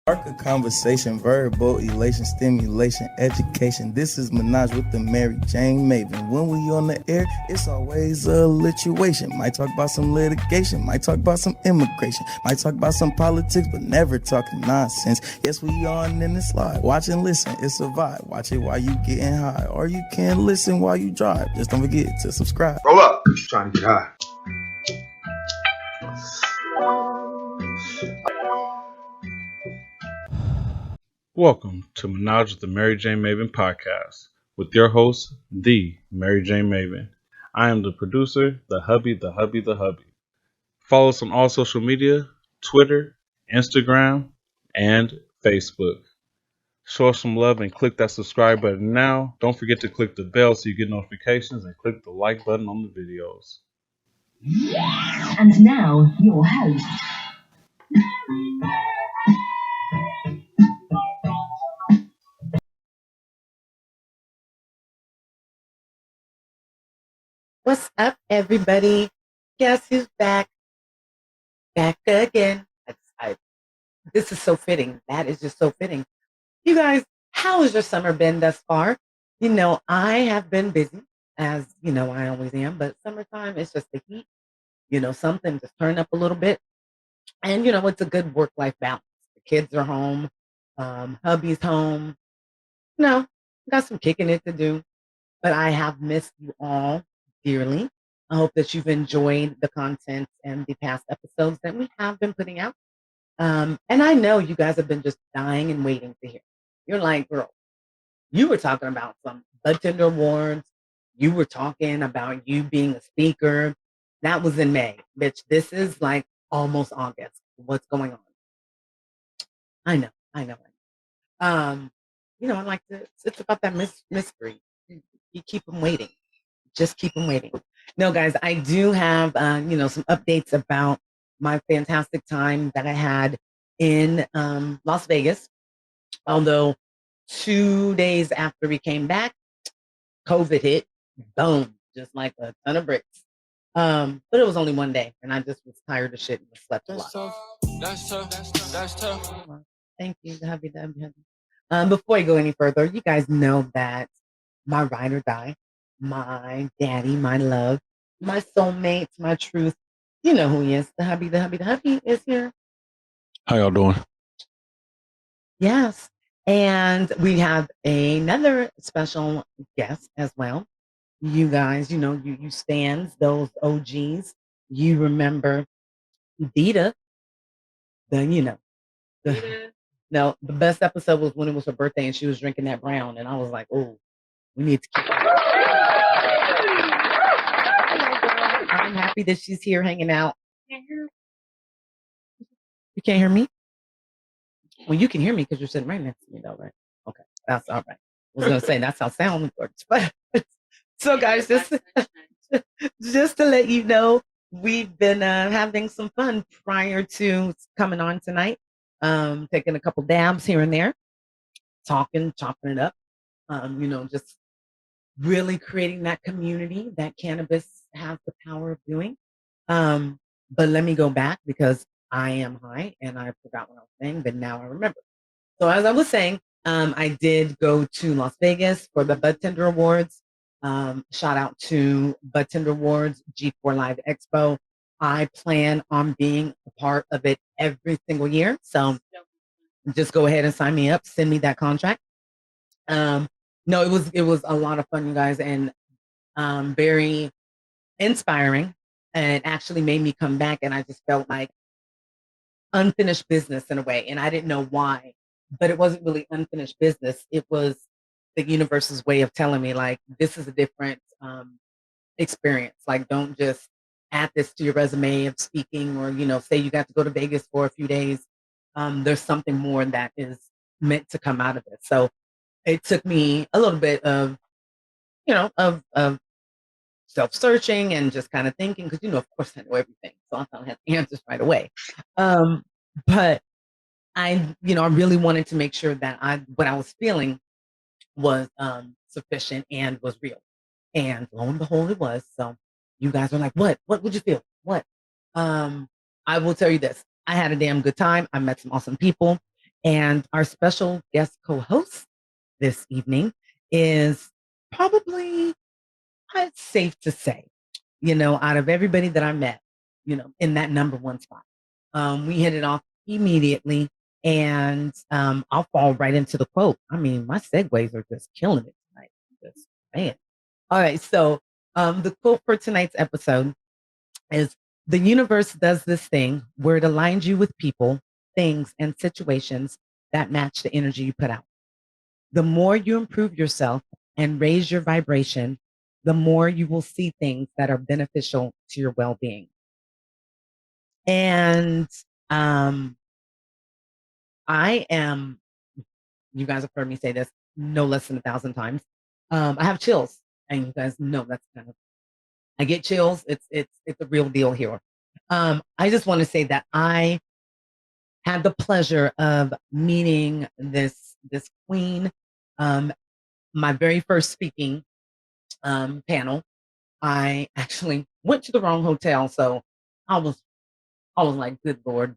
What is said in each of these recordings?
Spark a conversation, verbal elation, stimulation, education. This is Menage with the Mary Jane Maven. When we on the air, it's always a lituation. Might talk about some litigation, might talk about some immigration, might talk about some politics, but never talking nonsense. Yes, we on in the slide. Watch and listen, it's a vibe. Watch it while you getting high, or you can listen while you drive. Just don't forget to subscribe. Roll up. Trying to get high. Welcome to Menage with the Mary Jane Maven podcast with your host, the Mary Jane Maven. I am the producer, the hubby. Follow us on all social media, Twitter, Instagram, and Facebook. Show us some love and click that subscribe button now. Don't forget to click the bell so you get notifications and click the like button on the videos. And now, your host. What's up, everybody? Guess who's back? Back again. This is so fitting. That is just so fitting. You guys, how has your summer been thus far? You know, I have been busy, as you know, I always am, but summertime, it's just the heat. You know, something just turn up a little bit. And, you know, it's a good work-life balance. The kids are home. Hubby's home. You know, got some kicking it to do. But I have missed you all dearly. I hope that you've enjoyed the content and the past episodes that we have been putting out. And I know you guys have been just dying and waiting to hear. You're like, girl, you were talking about some bud tender awards. You were talking about you being a speaker. That was in May. Bitch, this is like almost August. What's going on? I know. You know, I like to, it's about that mystery. You keep them waiting. Just keep them waiting. No, guys, I do have, you know, some updates about my fantastic time that I had in Las Vegas. Although 2 days after we came back, COVID hit. Boom. Just like a ton of bricks. But it was only 1 day, and I just was tired of shit and slept a lot. That's tough. Thank you. Happy. Before I go any further, you guys know that my ride or die, my daddy, my love, my soulmate, my truth. You know who he is. The hubby is here. How y'all doing? Yes. And we have another special guest as well. You guys, you know, you stands, those OGs. You remember Dita. The best episode was when it was her birthday and she was drinking that brown. And I was like, oh, we need to keep I'm happy that she's here hanging out. You can't hear me? Well, you can hear me because you're sitting right next to me, though, right? Okay, that's all right. I was going to say, that's how sound works. But so, guys, just to let you know, we've been having some fun prior to coming on tonight. Taking a couple dabs here and there, chopping it up. You know, just really creating that community that cannabis has the power of doing. But let me go back because I am high and I forgot what I was saying, but now I remember. So as I was saying, I did go to Las Vegas for the Bud Tender Awards. Shout out to Bud Tender Awards, G4 Live Expo. I plan on being a part of it every single year. So just go ahead and sign me up. Send me that contract. No, it was a lot of fun, you guys, and very inspiring, and actually made me come back. And I just felt like unfinished business in a way, and I didn't know why, but it wasn't really unfinished business. It was the universe's way of telling me, like, this is a different experience. Like, don't just add this to your resume of speaking, or, you know, say you got to go to Vegas for a few days. There's something more that is meant to come out of it. So it took me a little bit of, you know, of self-searching and just kind of thinking, because, you know, of course I know everything, so I don't have the answers right away. But I really wanted to make sure that what I was feeling was sufficient and was real. And lo and behold, it was. So you guys are like, what would you feel? What? I will tell you this. I had a damn good time. I met some awesome people. And our special guest co-host this evening is probably, it's safe to say, out of everybody that I met, in that number one spot. We hit it off immediately, and I'll fall right into the quote. I mean, my segues are just killing it tonight. Just, man. All right, so the quote for tonight's episode is, the universe does this thing where it aligns you with people, things, and situations that match the energy you put out. The more you improve yourself and raise your vibration, the more you will see things that are beneficial to your well-being. And I am, you guys have heard me say this no less than 1,000 times. I have chills, and you guys know that's kind of, I get chills. It's a real deal here. I just want to say that I had the pleasure of meeting this queen. My very first speaking panel, I actually went to the wrong hotel, so I was like, good Lord,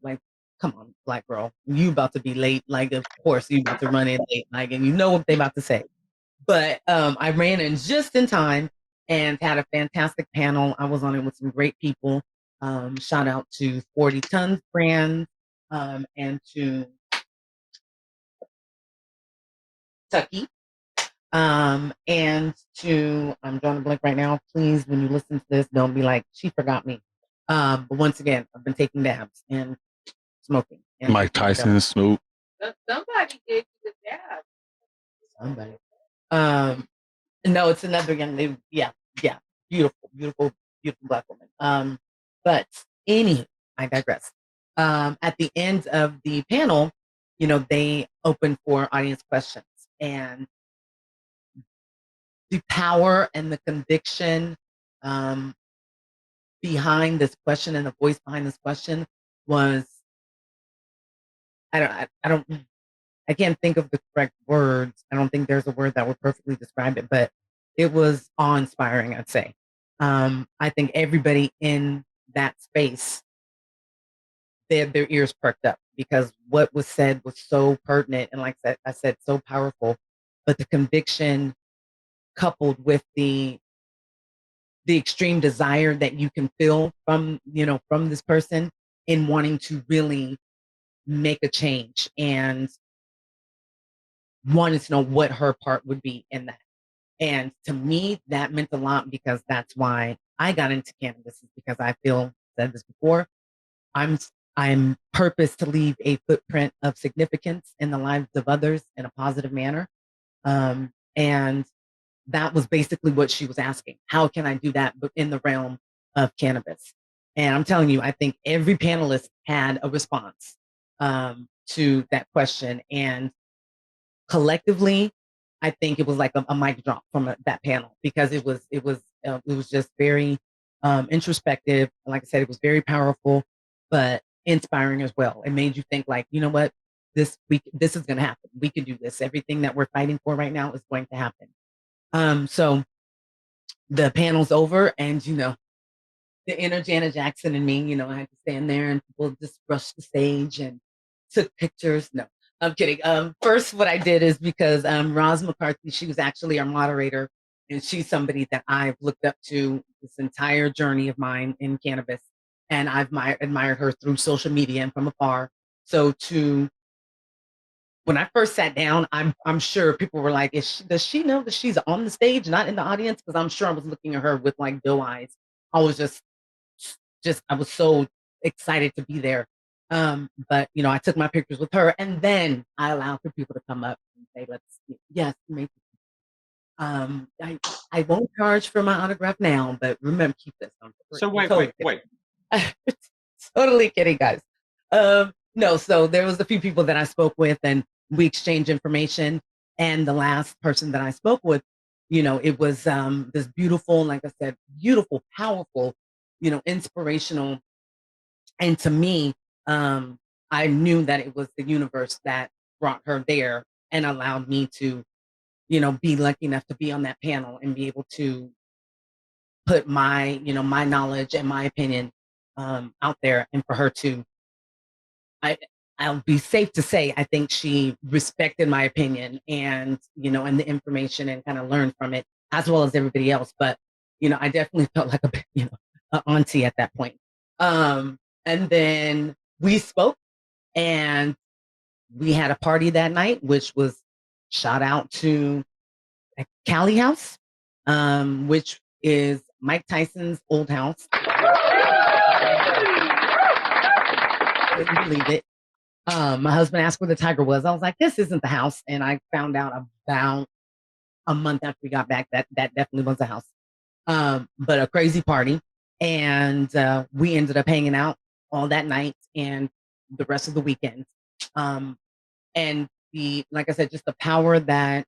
like, come on, black girl, you about to be late. Like, of course you about to run in late, like, and you know what they about to say. But I ran in just in time and had a fantastic panel. I was on it with some great people. Shout out to 40 Tons Brand and to Tucky. And to, I'm drawing a blank right now. Please, when you listen to this, don't be like, she forgot me. But once again, I've been taking dabs and smoking. And Mike Tyson, Snoop. Somebody gave you the dab. Somebody. No, it's another young lady. Yeah. Beautiful black woman. But anywho, I digress. At the end of the panel, they open for audience questions, and the power and the conviction behind this question and the voice behind this question was, I can't think of the correct words. I don't think there's a word that would perfectly describe it, but it was awe-inspiring, I'd say. I think everybody in that space, they had their ears perked up because what was said was so pertinent and, like I said, so powerful. But the conviction coupled with the extreme desire that you can feel from this person in wanting to really make a change and wanted to know what her part would be in that. And to me, that meant a lot because that's why I got into cannabis, is because I feel, said this before, I'm purposed to leave a footprint of significance in the lives of others in a positive manner. And that was basically what she was asking. How can I do that but in the realm of cannabis? And I'm telling you, I think every panelist had a response to that question. And collectively, I think it was like a mic drop from that panel, because it was just very introspective. Like I said, it was very powerful, but inspiring as well. It made you think, like, you know what, this is going to happen. We can do this. Everything that we're fighting for right now is going to happen. So the panel's over, and the inner Janet Jackson and me, I had to stand there, and people just rushed the stage and took pictures. No, I'm kidding. First, what I did is, because Roz McCarthy, she was actually our moderator, and she's somebody that I've looked up to this entire journey of mine in cannabis, and I've admired her through social media and from afar. So when I first sat down, I'm sure people were like, does she know that she's on the stage, not in the audience? Because I'm sure I was looking at her with like doe eyes. I was just I was so excited to be there. But I took my pictures with her, and then I allowed for people to come up and say, yes, make I won't charge for my autograph now, but remember, keep this on. So wait. Totally kidding, guys. No, so there was a few people that I spoke with, and we exchanged information. And the last person that I spoke with, it was this beautiful, like I said, beautiful, powerful, inspirational. And to me, I knew that it was the universe that brought her there and allowed me to, be lucky enough to be on that panel and be able to put my, my knowledge and my opinion out there, and for her to, I I'll be safe to say, I think she respected my opinion and, and the information and kind of learned from it as well as everybody else. But, I definitely felt like an auntie at that point. And then we spoke and we had a party that night, which was shout out to Cali House, which is Mike Tyson's old house. Couldn't believe it. My husband asked where the tiger was. I was like, this isn't the house. And I found out about a month after we got back that definitely was the house. But a crazy party. And we ended up hanging out all that night and the rest of the weekend. And like I said, just the power that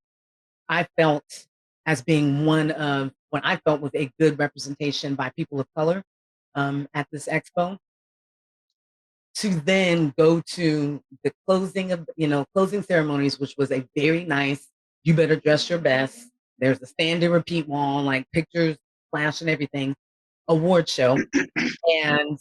I felt as being one of what I felt was a good representation by people of color at this expo, to then go to the closing ceremonies, which was a very nice, you better dress your best. There's a stand and repeat wall, like pictures, flash and everything, award show. And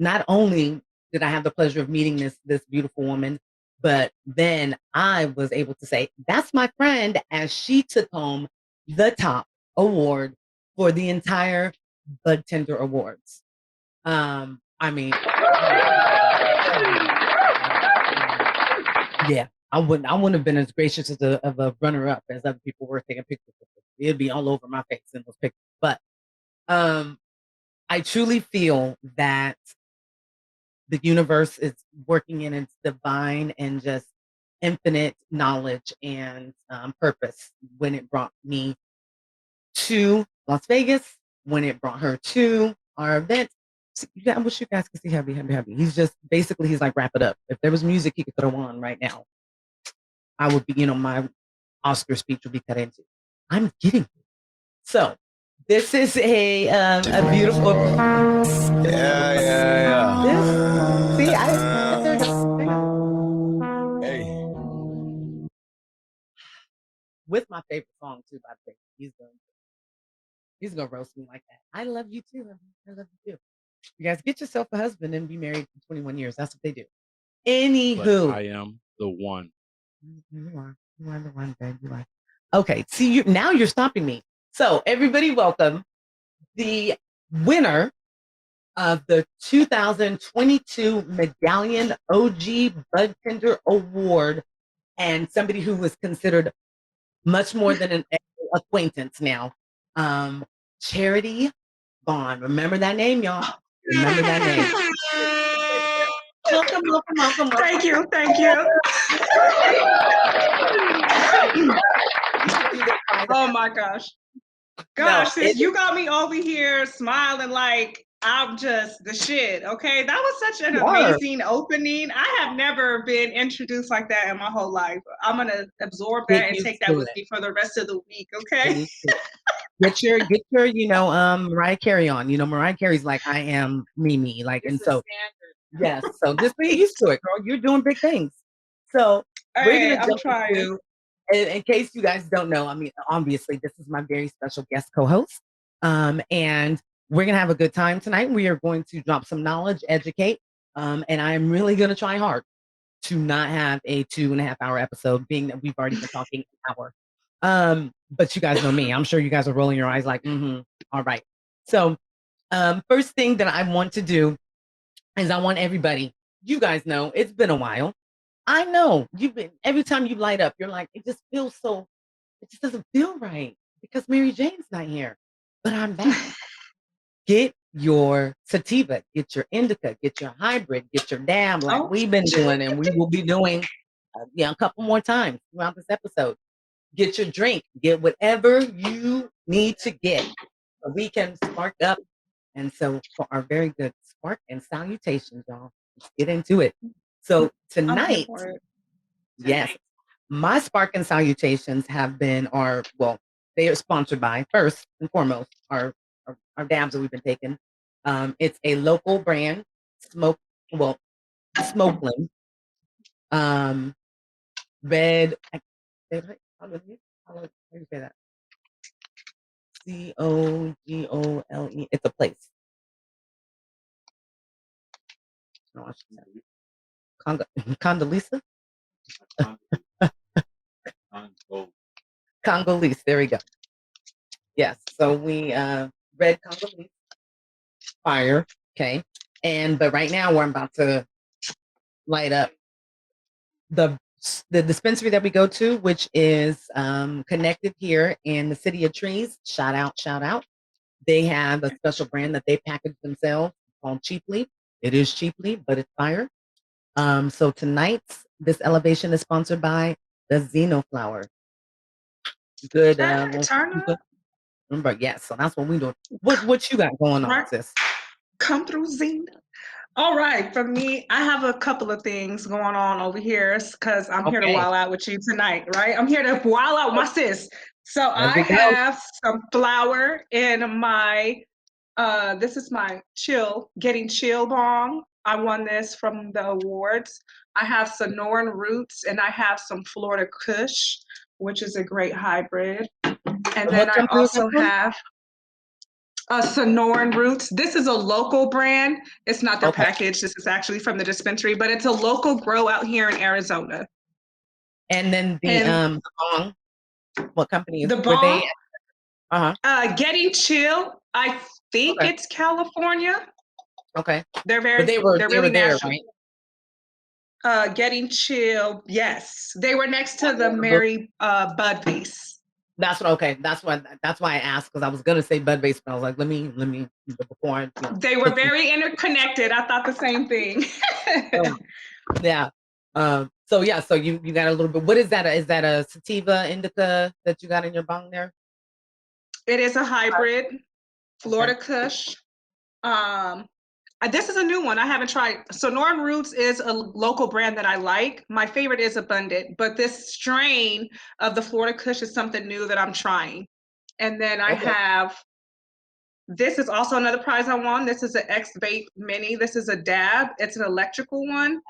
not only did I have the pleasure of meeting this beautiful woman, but then I was able to say, that's my friend, as she took home the top award for the entire Bud Tender Awards. I mean, yeah, I wouldn't have been as gracious of a runner-up as other people were taking pictures of it. It'd be all over my face in those pictures. But I truly feel that the universe is working in its divine and just infinite knowledge and purpose when it brought me to Las Vegas, when it brought her to our event. I wish you guys could see Happy. He's like, wrap it up. If there was music he could throw on right now, I would be, my Oscar speech would be cut into. I'm getting it. So this is a beautiful. Yeah. See, Hey. with my favorite song too, by the way. He's gonna roast me like that. I love you too. I love you too. You guys get yourself a husband and be married for 21 years. That's what they do. Anywho, But I am the one. You are the one, babe. You are. Okay. See, now you're stopping me. So everybody, welcome the winner of the 2022 Medallion OG Bud Tender Award, and somebody who was considered much more than an acquaintance now. Charity Vaughn. Remember that name, y'all. Remember that name. Welcome. Thank you. Oh my gosh. Sis, you got me over here smiling like I'm just the shit. Okay, that was such an amazing opening. I have never been introduced like that in my whole life. I'm gonna absorb that and take that with me for the rest of the week. Okay. Get your Mariah Carey on. Mariah Carey's like, I am Mimi. Like, and so yes, so just be used to it, girl. You're doing big things. So we're gonna jump into. In case you guys don't know, I mean, obviously, this is my very special guest co-host. And we're going to have a good time tonight. We are going to drop some knowledge, educate, and I'm really going to try hard to not have a 2.5-hour episode, being that we've already been talking an hour. But you guys know me. I'm sure you guys are rolling your eyes like, all right. So first thing that I want to do is I want everybody, you guys know, it's been a while. I know every time you light up, you're like, it just doesn't feel right because Mary Jane's not here, but I'm back. Get your sativa, get your indica, get your hybrid, get your dab like we've been doing, and we will be doing a couple more times throughout this episode. Get your drink, get whatever you need to get so we can spark up. And so for our very good spark and salutations, y'all, let's get into it. So tonight, yes, my spark and salutations have been they are sponsored by, first and foremost, our dabs that we've been taking. It's a local brand, Smokeland. Red, how do you say that? COGOLE. It's a place. Condoleezza? Congolese. There we go. Yes. So we red Congolese fire. Okay. But right now we're about to light up the dispensary that we go to, which is connected here in the City of Trees. Shout out. They have a special brand that they package themselves called Cheaply. It is Cheaply, but it's fire. So tonight's this elevation is sponsored by the Xenoflower. Good. Turn up. Remember, yes. So that's what we do. What you got going on, sis? Come through, Xena. All right, for me, I have a couple of things going on over here because I'm here to wild out with you tonight, right? I'm here to wild out with my sis. So I have some flour in my, this is my Getting Chill bong. I won this from the awards. I have Sonoran Roots and I have some Florida Kush, which is a great hybrid. And then I also have Sonoran Roots. This is a local brand. It's not their package. This is actually from the dispensary, but it's a local grow out here in Arizona. And then the bong. What company is the bong? Getting Chill. I think it's California. Okay. They're very. But they were really there, right? Getting Chill. Yes, they were next to the Mary Bud Base. That's why I asked, because I was gonna say Bud Base, but I was like, let me before they were very interconnected. I thought the same thing. Yeah. So you got a little bit. What is that? Is that a sativa indica that you got in your bong there? It is a hybrid Florida Kush. This is a new one I haven't tried. Sonoran Roots is a local brand that I like. My favorite is Abundant, but this strain of the Florida Kush is something new that I'm trying. And then I have, this is also another prize I won. This is an X-Vape Mini. This is a dab. It's an electrical one.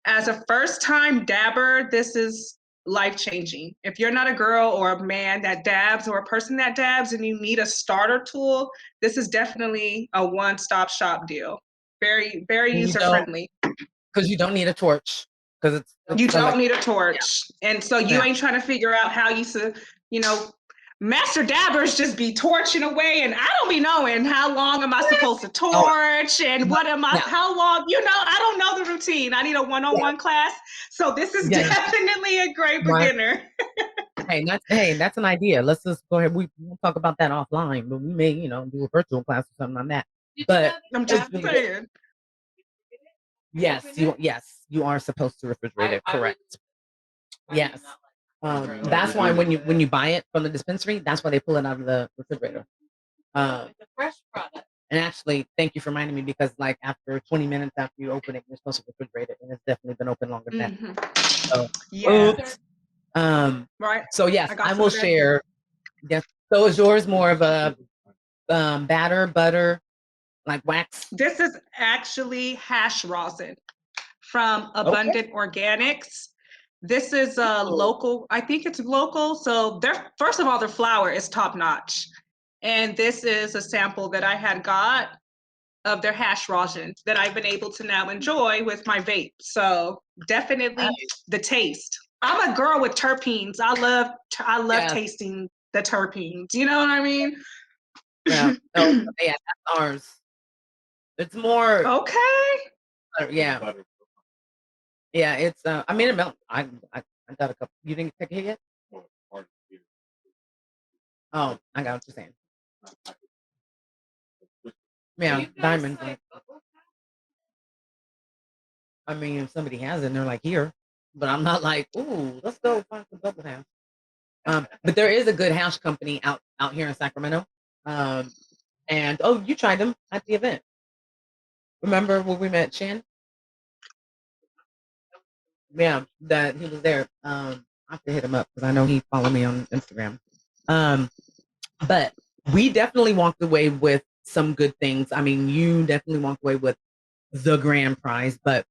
As a first-time dabber, this is life-changing. If you're not a girl or a man that dabs or a person that dabs and you need a starter tool, this is definitely a one-stop shop deal. Very, very user-friendly. Because you don't need a torch. Because you don't need a torch. Yeah. And so you ain't trying to figure out how master dabbers just be torching away, and I don't be knowing how long am I supposed to torch and what am I, how long, I don't know the routine. I need a one-on-one class. So this is definitely a great beginner. That's an idea. Let's just go ahead. We won't talk about that offline, but we may, do a virtual class or something on that. But I'm just saying. Yes, you are supposed to refrigerate it. Correct. Yes. That's why when you buy it from the dispensary, that's why they pull it out of the refrigerator. The fresh product. And actually, thank you for reminding me, because like after 20 minutes after you open it, you're supposed to refrigerate it, and it's definitely been open longer than that. So, right. So yes, I will share. Yes. So is yours more of a batter, butter, like wax? This is actually hash rosin from Abundant Organics. This is local. I think it's local. So first of all, their flour is top notch. And this is a sample that I had got of their hash rosin that I've been able to now enjoy with my vape. So definitely the taste. I'm a girl with terpenes. I love tasting the terpenes. You know what I mean? Yeah. That's ours. It's more yeah. Yeah, it's I made a melt. I got a couple. You didn't take a hit yet? Oh, I got what you're saying. Yeah, diamonds. I mean, if somebody has it and they're like, here, but I'm not like, ooh, let's go find some bubble hash. But there is a good hash company out here in Sacramento. And you tried them at the event. Remember when we met Shin? Yeah, that he was there. I have to hit him up because I know he followed me on Instagram. But we definitely walked away with some good things. I mean, you definitely walked away with the grand prize, but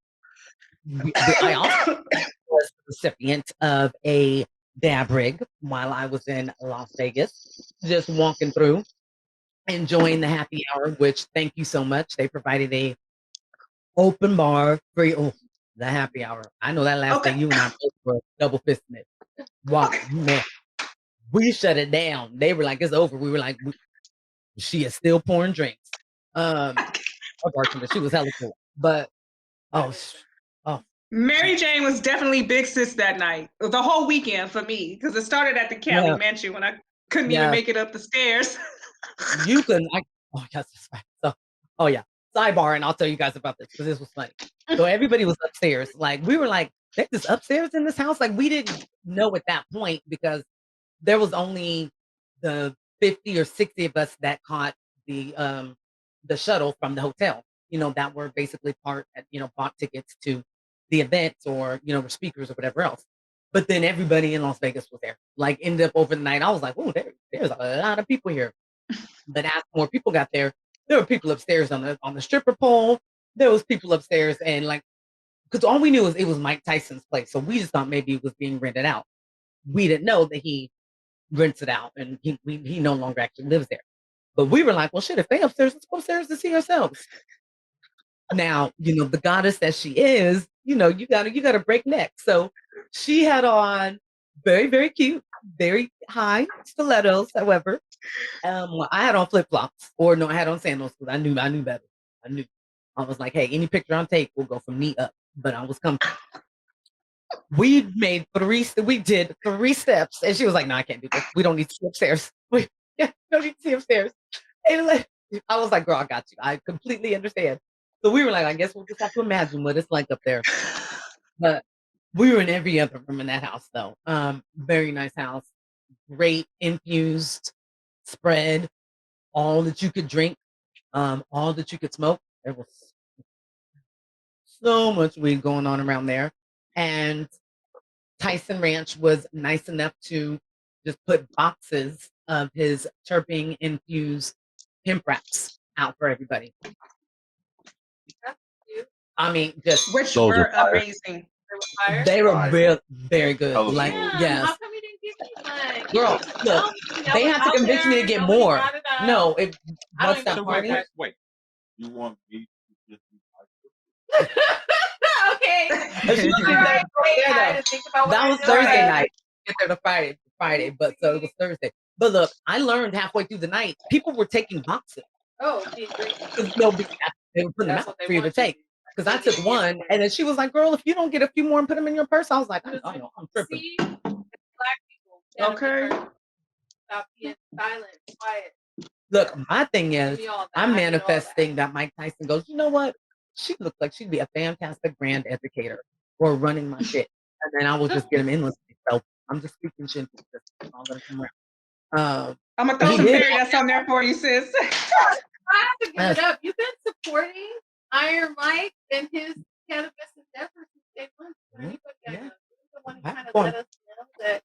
I also was the recipient of a dab rig while I was in Las Vegas, just walking through, enjoying the happy hour, which thank you so much. They provided a open bar, free. Oh, the happy hour. I know that last day you and I both were double fisting it. Wow, man. We shut it down. They were like, it's over. We were like, she is still pouring drinks. Our bartender, she was hella cool. But oh. Mary Jane was definitely big sis that night. The whole weekend for me, because it started at the Cali Mansion when I couldn't even make it up the stairs. You couldn't. So, sidebar, and I'll tell you guys about this because this was funny. So everybody was upstairs. Like we were like, there's this upstairs in this house. Like we didn't know at that point because there was only the 50 or 60 of us that caught the shuttle from the hotel. That were basically bought tickets to the events or were speakers or whatever else. But then everybody in Las Vegas was there. Like ended up over the night. I was like, oh, there's a lot of people here. But as more people got there were people upstairs on the stripper pole. There was people upstairs and like, because all we knew was it was Mike Tyson's place. So we just thought maybe it was being rented out. We didn't know that he rents it out and he no longer actually lives there. But we were like, well, shit, if they upstairs, let's go upstairs to see ourselves. Now, the goddess that she is, you gotta break neck. So she had on very, very cute, very high stilettos. However, I had on flip-flops, or no, I had on sandals because I knew better. I was like, hey, any picture I take will go from knee up, but I was comfortable. We did 3 steps, and she was like, no, I can't do this. We don't need to see upstairs. We don't need to see upstairs. And I was like, girl, I got you. I completely understand. So we were like, I guess we'll just have to imagine what it's like up there. But we were in every other room in that house, though. Very nice house. Great infused spread. All that you could drink. All that you could smoke. There was so much weed going on around there. And Tyson Ranch was nice enough to just put boxes of his terpene infused hemp wraps out for everybody. I mean, just which were amazing. They were real, very good. How Like, yes. How come you didn't give me one? Girl, look, they had to convince me to get more. No, what's that party? Wait, you want me to just Okay. That was Thursday night. Get there to Friday, but so it was Thursday. But look, I learned halfway through the night, people were taking boxes. Oh, they were putting them out for you to take. Because I took one, and then she was like, "Girl, if you don't get a few more and put them in your purse," I was like, "I know, I'm tripping." See, black people. Okay. Stop being silent, quiet. Look, my thing is, I'm manifesting that Mike Tyson goes, you know what? She looks like she'd be a fantastic brand educator or running my shit. And then I will just get him endlessly. So I'm just speaking shit. I'm going to come around. I'm going to throw some fairy dust on there for you, sis. I have to give it up. You've been supporting Iron Mike and his cannabis endeavors since day one. The one who kind of let us know that.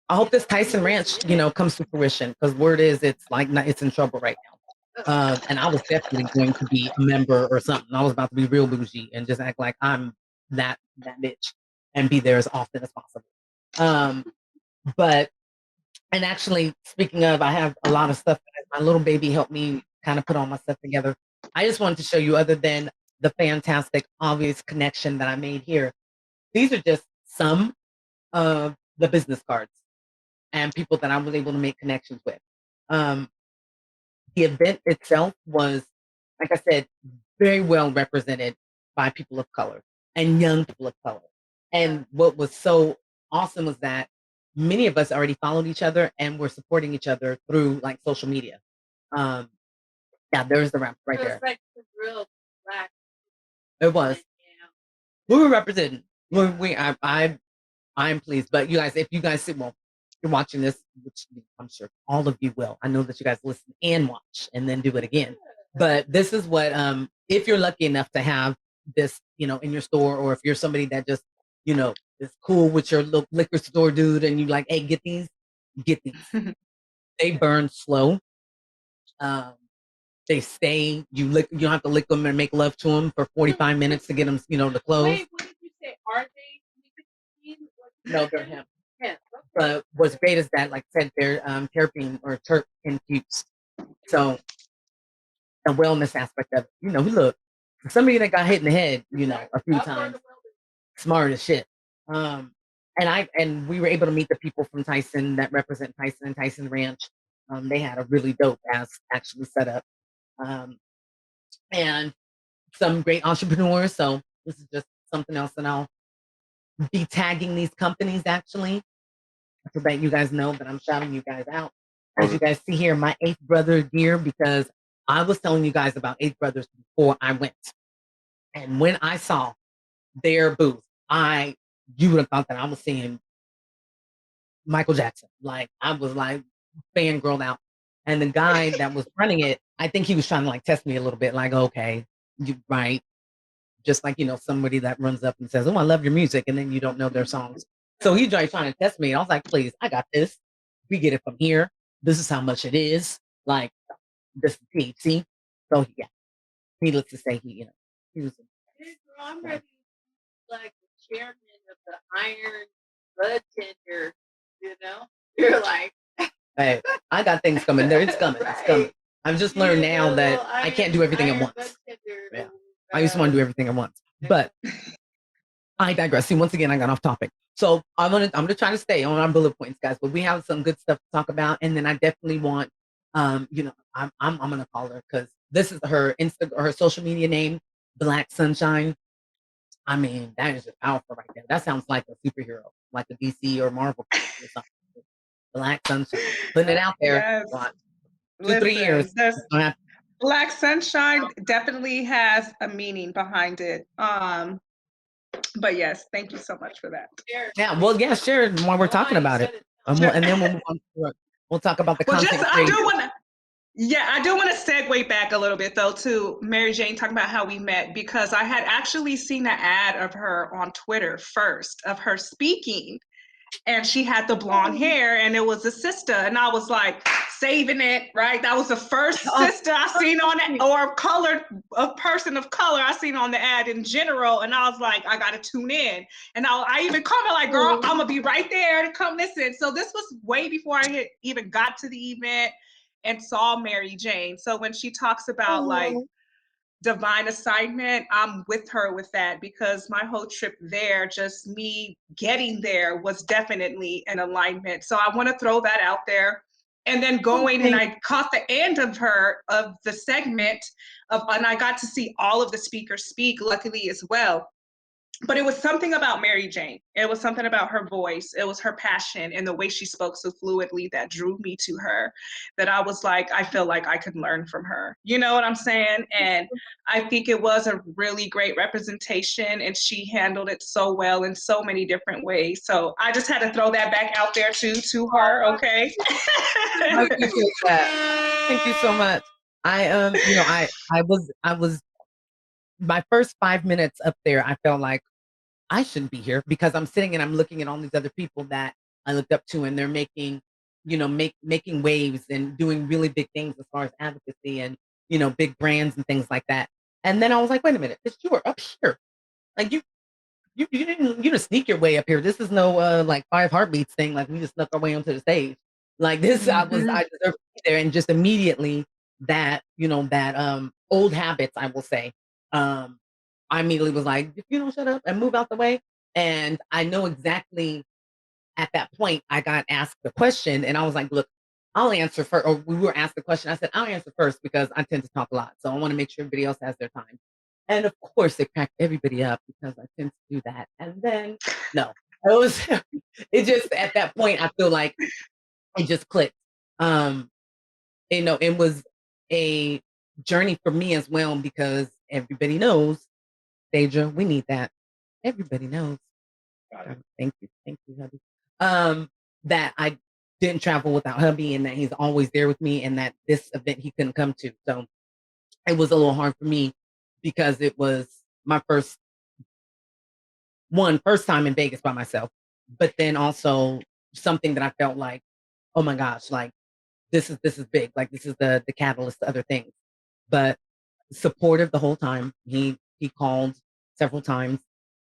I hope this Tyson Ranch, comes to fruition because word is it's in trouble right now. And I was definitely going to be a member or something. I was about to be real bougie and just act like I'm that bitch and be there as often as possible. And actually, speaking of, I have a lot of stuff that my little baby helped me kind of put all my stuff together. I just wanted to show you, other than the fantastic, obvious connection that I made here, these are just some of the business cards and people that I was able to make connections with. The event itself was, like I said, very well represented by people of color and young people of color. And what was so awesome was that many of us already followed each other and were supporting each other through like social media. There's the rap right there. Like the real black. It was. We were represented. I'm pleased. But you guys, if you guys you're watching this, which I'm sure all of you will. I know that you guys listen and watch and then do it again. But this is what, if you're lucky enough to have this, in your store, or if you're somebody that just, is cool with your little liquor store dude and you like, hey, get these. They burn slow. They stay. You don't have to lick them and make love to them for 45 minutes to get them, to close. Wait, what did you say? Are they? No, they're hemp. But what's great is that, like I said, they're terpene or terp infused. So the wellness aspect of it, look, for somebody that got hit in the head, a few times, smart as shit. And we were able to meet the people from Tyson that represent Tyson and Tyson Ranch. They had a really dope ass actually set up. And some great entrepreneurs. So this is just something else that I'll be tagging these companies actually, so that you guys know that I'm shouting you guys out. As you guys see here, my 8th brother gear, because I was telling you guys about 8 brothers before I went. And when I saw their booth, you would have thought that I was seeing Michael Jackson. Like, I was like fangirled out. And the guy that was running it, I think he was trying to like test me a little bit, like, okay, you right. Just like, somebody that runs up and says, oh, I love your music, and then you don't know their songs. So he's trying to test me. And I was like, please, I got this. We get it from here. This is how much it is. Like, this is THC. So yeah, needless to say, he was. I'm ready, like the chairman of the Iron Blood Tender. You're like, Hey, I got things coming. There, it's coming. Right. It's coming. I've just learned now that I can't do everything at once. Yeah. I used to want to do everything at once, but I digress. See, once again, I got off topic. So I'm gonna try to stay on our bullet points, guys. But we have some good stuff to talk about, and then I definitely want, I'm gonna call her because this is her her social media name, Black Sunshine. I mean, that is just powerful right there. That sounds like a superhero, like a DC or Marvel character or something. Black Sunshine, putting it out there. Yes. What, 2-3 Listen, years. Black Sunshine definitely has a meaning behind it. But yes, thank you so much for that. Yeah, well, yeah, sure. While we're talking about it, and then we'll move on to we'll talk about the content. I do want to segue back a little bit though to Mary Jane talking about how we met, because I had actually seen an ad of her on Twitter first of her speaking, and she had the blonde hair, and it was a sister, and I was like saving it, right? That was the first sister I seen on it, or a person of color I seen on the ad in general, and I was like, I gotta tune in, and I even comment like, girl, I'm gonna be right there to come listen. So this was way before I had even got to the event and saw Mary Jane. So when she talks about like divine assignment, I'm with her with that, because my whole trip there, just me getting there, was definitely an alignment. So I want to throw that out there. And then and I caught the end of the segment and I got to see all of the speakers speak, luckily as well. But it was something about Mary Jane. It was something about her voice. It was her passion and the way she spoke so fluidly that drew me to her, that I was like, I feel like I could learn from her. You know what I'm saying? And I think it was a really great representation, and she handled it so well in so many different ways. So I just had to throw that back out there too, to her, okay? I appreciate that. Thank you so much. I was my first 5 minutes up there, I felt like I shouldn't be here, because I'm sitting and I'm looking at all these other people that I looked up to, and they're making, making waves and doing really big things as far as advocacy and, big brands and things like that. And then I was like, wait a minute, bitch, you were up here. Like you didn't sneak your way up here. This is no like 5 Heartbeats thing. Like we just snuck our way onto the stage. Like this, I deserved to be there. And just immediately that, old habits, I will say, I immediately was like, if you don't shut up and move out the way. And I know exactly at that point I got asked the question, and I was like, look, I'll answer first. Or we were asked the question. I said, I'll answer first because I tend to talk a lot. So I want to make sure everybody else has their time. And of course it cracked everybody up because I tend to do that. And then it just at that point I feel like it just clicked. It was a journey for me as well, because everybody knows, Deja, we need that. Everybody knows. Thank you, hubby. That I didn't travel without hubby, and that he's always there with me, and that this event he couldn't come to. So it was a little hard for me because it was my first time in Vegas by myself, but then also something that I felt like, oh my gosh, like this is big. Like this is the catalyst to other things. But supportive the whole time. He called several times.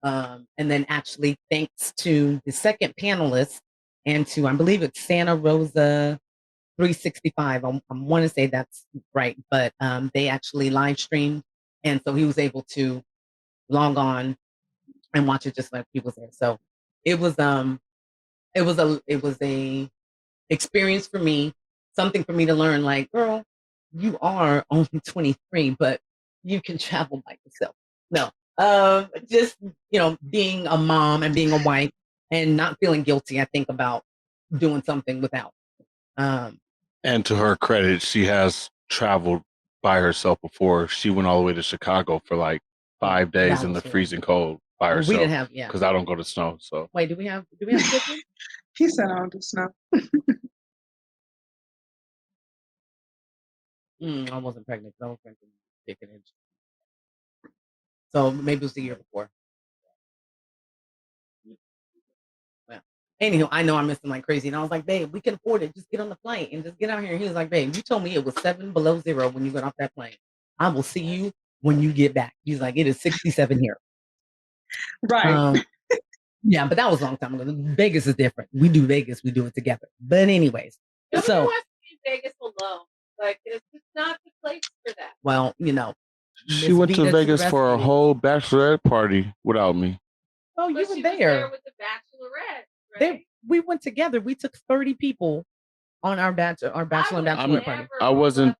And then actually thanks to the second panelist and to, I believe it's Santa Rosa 365. I want to say that's right, but they actually live streamed. And so he was able to log on and watch it just like people say. So it was a experience for me, something for me to learn. Like, girl, you are only 23, but you can travel by yourself. No, just being a mom and being a wife and not feeling guilty. I think about doing something without. And to her credit, she has traveled by herself before. She went all the way to Chicago for like 5 days in the freezing cold by herself. We didn't have, because I don't go to snow. So wait, do we have chicken? He said I don't do snow. I wasn't pregnant. I was drinking chicken. So maybe it was the year before. Yeah. Anywho, I know I'm missing like crazy. And I was like, babe, we can afford it. Just get on the plane and just get out here. And he was like, babe, you told me it was 7 below zero when you got off that plane. I will see you when you get back. He's like, it is 67 here. Right. Yeah, but that was a long time ago. Vegas is different. We do Vegas. We do it together. But anyways. Nobody wants to be in Vegas alone. Like, it's just not the place for that. Well, she went to Vegas for a whole bachelorette party without me. Oh, you were she there. Was there with the bachelorette, right? We went together. We took 30 people on our bachelor and bachelorette party. I wasn't.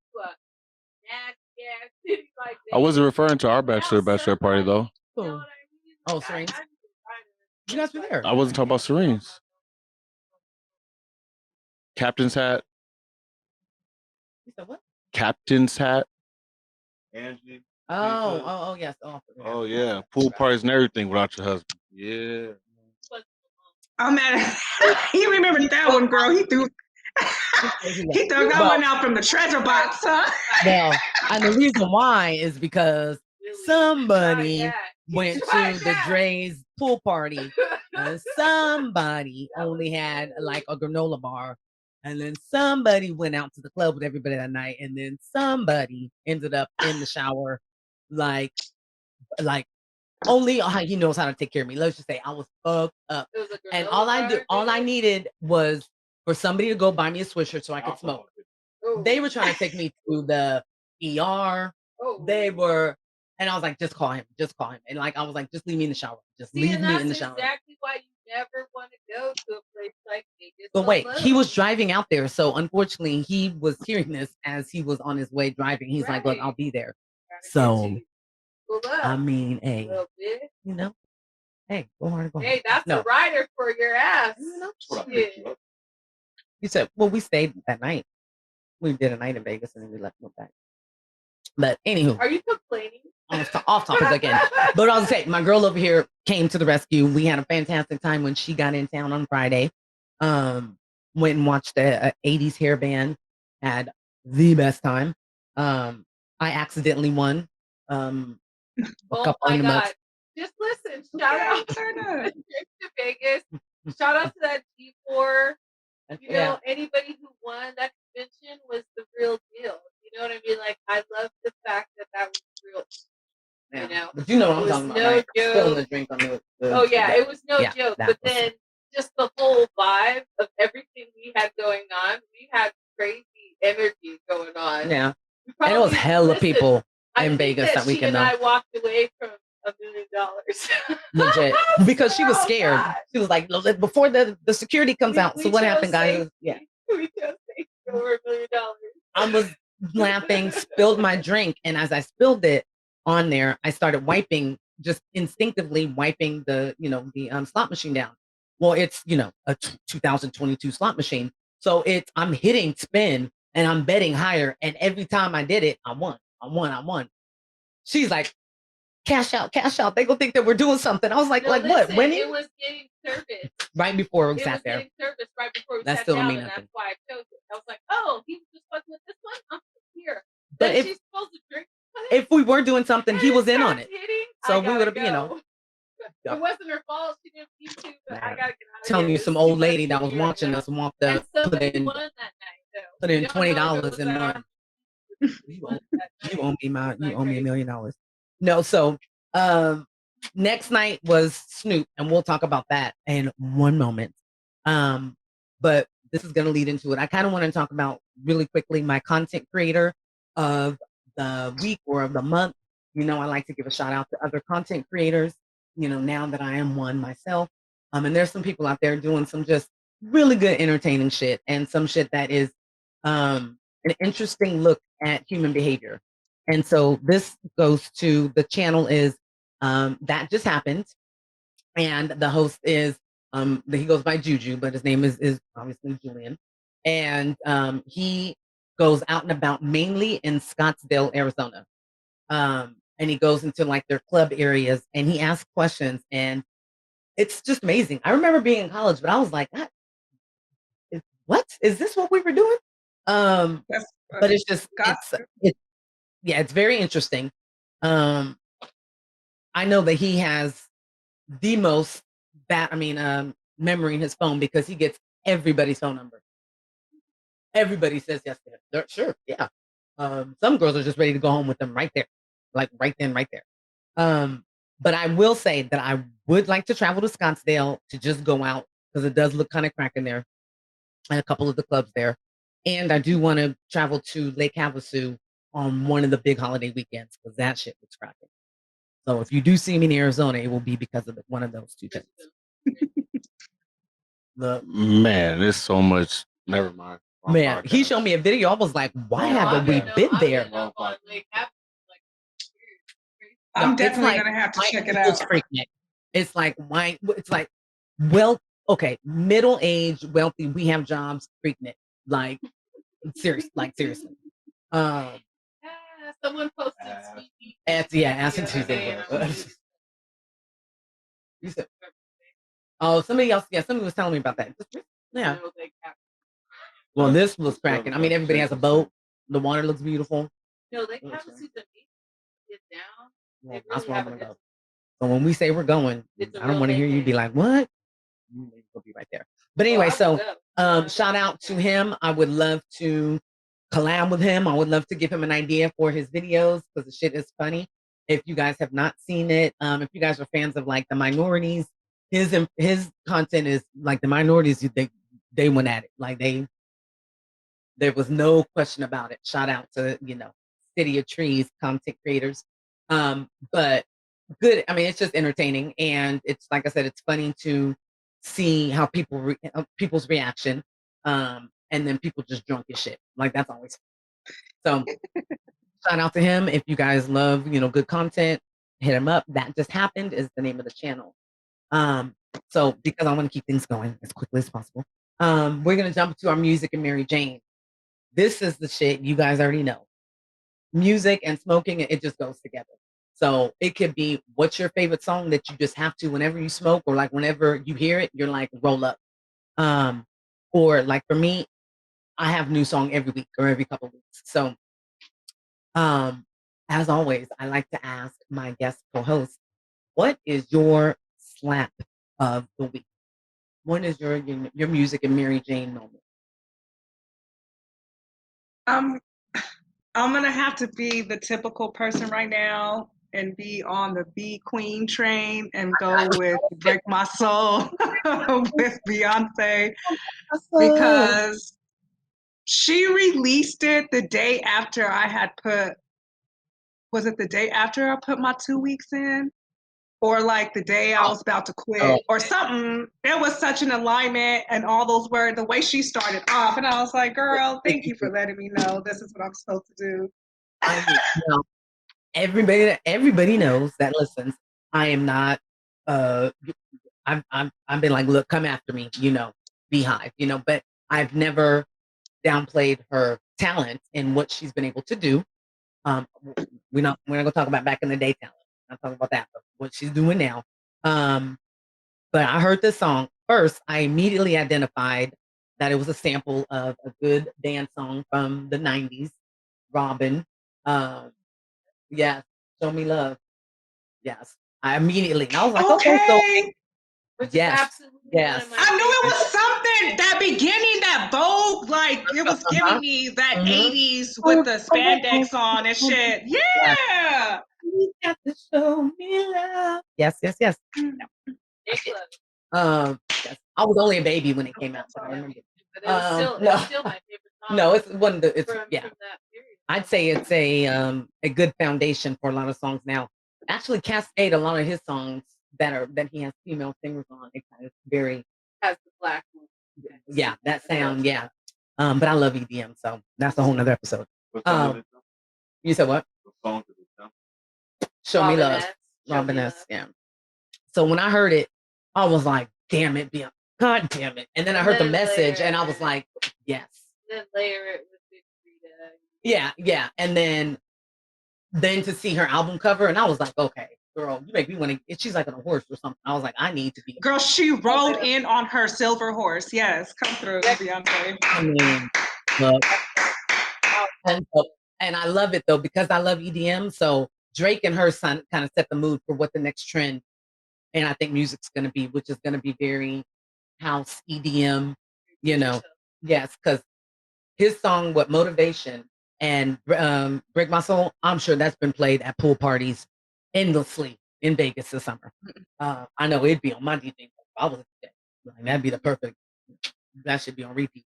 I wasn't referring to our bachelorette party though. You know what I mean? Oh, Serene's. You guys were there. I wasn't talking about Serene's. Captain's hat. You said what? Captain's hat. Angie. Oh, yes. Oh, yeah. Pool parties and everything without your husband. Yeah. I'm mad. He remembered that one, girl. He threw that one out from the treasure box, huh? Well, and the reason why is because somebody went to the Dre's pool party and somebody only had like a granola bar. And then somebody went out to the club with everybody that night. And then somebody ended up in the shower, like only he knows how to take care of me. Let's just say I was fucked up. And all I needed was for somebody to go buy me a Swisher so I could smoke. They were trying to take me to the ER. They were, and I was like, just call him. And like, I was like, just leave me in the shower. Just leave me in the shower. Exactly why you never want to go to a place like Vegas. But wait, he was driving out there. So unfortunately, he was hearing this as he was on his way driving. He's like, look, I'll be there. So, I mean, hey, hey, go hard. Hey, that's a rider for your ass. You said, well, we stayed that night. We did a night in Vegas and then we left and went back. But anywho. Are you complaining? Off topic again. But I was saying, my girl over here came to the rescue. We had a fantastic time when she got in town on Friday. Went and watched the 80s hair band. Had the best time. I accidentally won. A couple my God. Just listen. Shout out to Vegas. Shout out to that G4. You know, anybody who won that convention was the real deal. You know what I mean? Like, I love the fact that was real. Yeah. You know, but you know what I'm talking about. No right? joke. Spilling the drink on the it was no joke. But then just the whole vibe of everything we had going on, we had crazy energy going on. Yeah, and it was hella people in Vegas that weekend. I walked away from $1 million. Legit, because she was scared. God. She was like, before the security comes out. So what happened, guys? We just take over $1 million. I was laughing, spilled my drink, and as I spilled it on there, I started wiping, just instinctively wiping the slot machine down. Well, it's a 2022 slot machine, so I'm hitting spin and I'm betting higher, and every time I did it, I won. She's like, cash out. They gonna think that we're doing something. I was like, what? Winning? It was getting service right before we sat there. Service right before we that sat still down, mean and nothing. that's why I chose it. I was like, oh, he was just fucking with this one. I'm here. But she's supposed to drink. If we were doing something, he was in on it. So we would have, It wasn't her fault. She didn't need to, but I gotta get out of telling here. you, some old lady that was watching us want to put in won that night, put in $20 in one. You owe me $1 million. No, so next night was Snoop, and we'll talk about that in one moment. But this is gonna lead into it. I kind of want to talk about really quickly my content creator of the week or of the month. I like to give a shout out to other content creators. now that I am one myself. And there's some people out there doing some just really good entertaining shit and some shit that is an interesting look at human behavior. And so this goes to the channel is That Just Happened. And the host is he goes by Juju, but his name is obviously Julian. And he goes out and about mainly in Scottsdale, Arizona. And he goes into like their club areas and he asks questions, and it's just amazing. I remember being in college, but I was like, what is this what we were doing? But it's just it's very interesting. I know that he has the most memory in his phone because he gets everybody's phone number. Everybody says yes to him. They're, sure, yeah. Some girls are just ready to go home with them right there, like right then, right there. But I will say that I would like to travel to Scottsdale to just go out because it does look kind of cracking there, and a couple of the clubs there. And I do want to travel to Lake Havasu on one of the big holiday weekends because that shit looks cracking. So if you do see me in Arizona, it will be because of one of those two things. Man, there's so much. Never mind. Man, he showed me a video. I was like, why haven't we been there? I'm definitely gonna have to check it out. It's like why? It's like, well, okay, middle-aged, wealthy. We have jobs. Freaking it, like seriously. Someone posted Acid Tuesday. You said, oh, somebody else. Yeah, somebody was telling me about that. Yeah. Well, this looks cracking. I mean, everybody has a boat. The water looks beautiful. No, they have to see the get down. Well, that's where I'm gonna go. So when we say we're going, I don't want to hear you be like, "What?" We'll be right there. But anyway, shout out to him. I would love to collab with him. I would love to give him an idea for his videos because the shit is funny. If you guys have not seen it, if you guys are fans of like the minorities, his content is like the minorities. They went at it like there was no question about it. Shout out to City of Trees content creators. But good. I mean, it's just entertaining, and it's like I said, it's funny to see how people's reaction, and then people just drunk as shit. Like that's always fun. So. Shout out to him. If you guys love good content, hit him up. That Just Happened is the name of the channel. So because I want to keep things going as quickly as possible, we're gonna jump to our music and Mary Jane. This is the shit you guys already know. Music and smoking, it just goes together. So it could be what's your favorite song that you just have to whenever you smoke, or like whenever you hear it, you're like roll up. Or like for me, I have new song every week or every couple of weeks. So as always, I like to ask my guest co-host, what is your slap of the week? What is your music and Mary Jane moment? I'm gonna have to be the typical person right now and be on the Be Queen train and go with Break My Soul with Beyonce because she released it the day after I had was it the day after I put my 2 weeks in? Or like the day I was about to quit or something. It was such an alignment and all those words, the way she started off. And I was like, girl, thank you for letting me know this is what I'm supposed to do. Everybody knows that listens. I am not I've been like, look, come after me, Beehive, but I've never downplayed her talent and what she's been able to do. We're not gonna talk about back in the day talent. I'm not talking about that, but what she's doing now. But I heard this song first. I immediately identified that it was a sample of a good dance song from the 90s, Robin. Yes, Show Me Love. Yes. I immediately, and I was like, okay. Yes. I knew it was something, that beginning, that Vogue, like it was giving me that 80s with the spandex on and shit. Yeah. You got to show me love. Yes. Yes. I was only a baby when it came out, so I remember. But it was still my favorite song. No, it's one of the. It's from that period. I'd say it's a good foundation for a lot of songs now. Actually, Cascade, a lot of his songs that he has female singers on. It kind of very has the black one. Yeah, that sound, yeah. But I love EDM, so that's a whole nother episode. You said what? Show Me Love. Robinette, yeah. So when I heard it, I was like, damn it, God damn it. And then I heard the message and I was like, yes. Then layer it with Big Frida. Yeah. And then to see her album cover, and I was like, okay, girl, you make me want to. She's like on a horse or something. I was like, I need to be. Girl, she rode in on her silver horse. Yes, come through, Beyonce. I mean, look. And I love it though, because I love EDM. So Drake and her son kind of set the mood for what the next trend, and I think music's going to be, which is going to be very house EDM, yes, because his song, What Motivation, and Break My Soul, I'm sure that's been played at pool parties endlessly in Vegas this summer. I know it'd be on my DJ if I was a DJ. Like, that'd be the perfect, that should be on repeat.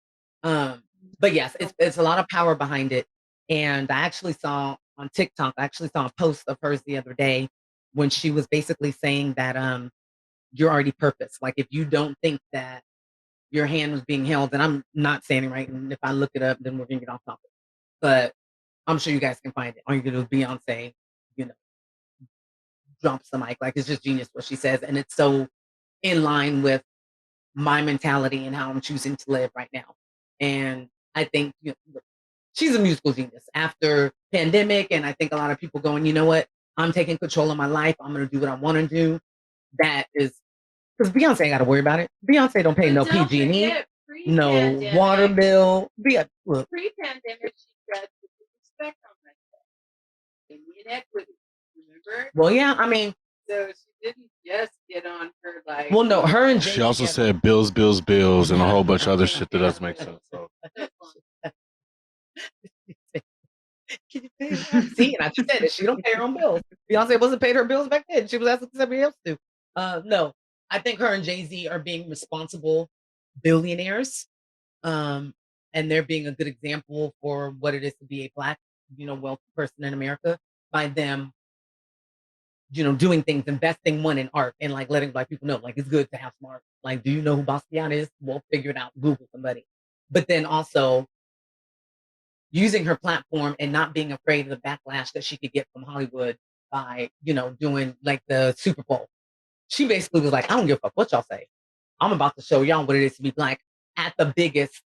But yes, it's a lot of power behind it. And I actually saw on TikTok, a post of hers the other day when she was basically saying that you're already purpose. Like if you don't think that your hand was being held, and I'm not saying it right, and if I look it up, then we're gonna get off topic. But I'm sure you guys can find it. All you're gonna do is Beyonce, drops the mic. Like it's just genius what she says, and it's so in line with my mentality and how I'm choosing to live right now. And I think she's a musical genius after pandemic, and I think a lot of people going, you know what? I'm taking control of my life. I'm gonna do what I want to do. That is because Beyonce ain't got to worry about it. Beyonce don't pay no PG&E, no water bill. Look. Pre-pandemic, she tried to put respect on myself. Inequity, remember? Well, yeah, I mean. So she didn't just get on her like. Well, no, her and she also said bills, and a whole bunch of other shit that doesn't make sense. So. Can you pay her? See, and I just said it. She don't pay her own bills. Beyonce wasn't paid her bills back then. She was asking somebody else to. No, I think her and Jay-Z are being responsible billionaires, and they're being a good example for what it is to be a Black, wealthy person in America by them, doing things, investing one in art, and like letting Black people know, like it's good to have smart. Like, do you know who Basquiat is? Well, figure it out. Google somebody. But then also using her platform and not being afraid of the backlash that she could get from Hollywood by, doing like the Super Bowl. She basically was like, I don't give a fuck what y'all say. I'm about to show y'all what it is to be Black at the biggest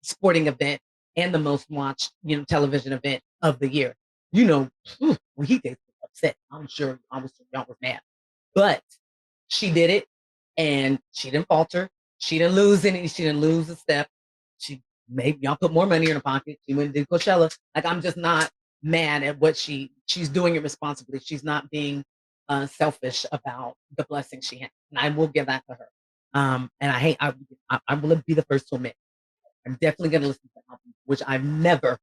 sporting event and the most watched, television event of the year. When he did upset, I'm sure y'all was mad. But she did it and she didn't falter. She didn't lose a step. She made y'all put more money in her pocket. She went and did Coachella. Like, I'm just not mad at what she's doing it responsibly. She's not being selfish about the blessing she has. And I will give that to her. And I will be the first to admit, I'm definitely going to listen to the album, which I've never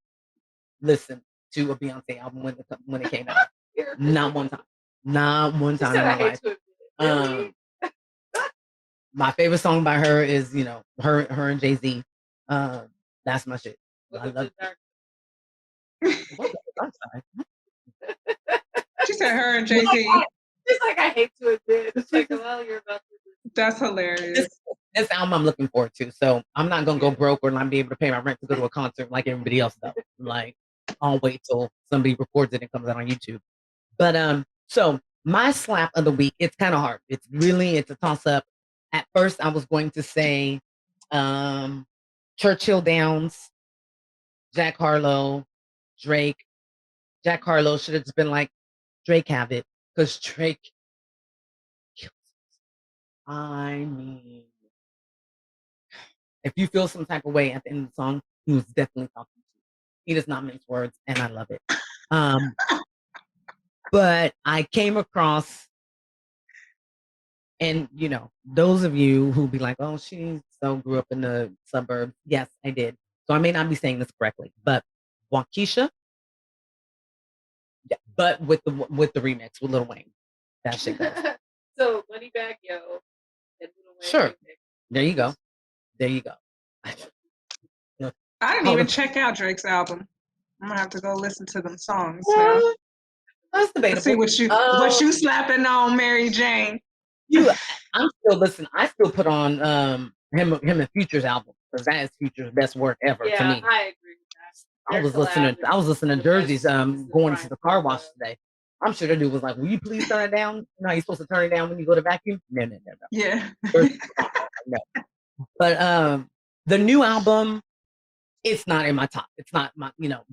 listened to a Beyonce album when it came out. Not one time. Not one time in my life. My favorite song by her is, her and Jay-Z. That's my shit. I love it. She said her and Jay-Z. Just like I hate to admit. It's like, well, you're about to do. That's hilarious. This album I'm looking forward to. So I'm not gonna go broke or not be able to pay my rent to go to a concert like everybody else does. Like, I'll wait till somebody records it and comes out on YouTube. But so my slap of the week, it's kind of hard. It's a toss up. At first I was going to say Churchill Downs, Jack Harlow, Drake. Jack Harlow should have just been like, Drake have it, because Drake kills it. I mean, if you feel some type of way at the end of the song, he was definitely talking to you. He does not mince words, and I love it. But I came across, and those of you who be like, oh, she grew up in the suburbs. Yes, I did. So I may not be saying this correctly, but Waukesha, yeah, but with the remix with Lil Wayne, that shit goes. So Moneybag Yo and Lil Wayne. Sure. Remix. There you go. I didn't even check out Drake's album. I'm gonna have to go listen to them songs. Well, that's debatable. Let's see what you slapping on, Mary Jane. I'm still listening. I still put on him and Future's album because that is Future's best work ever to me. I agree with that. I was listening to Jersey's going to the car wash today. I'm sure the dude was like, "Will you please turn it down?" No, you're supposed to turn it down when you go to vacuum. No. Yeah. No. But the new album, it's not in my top. It's not my,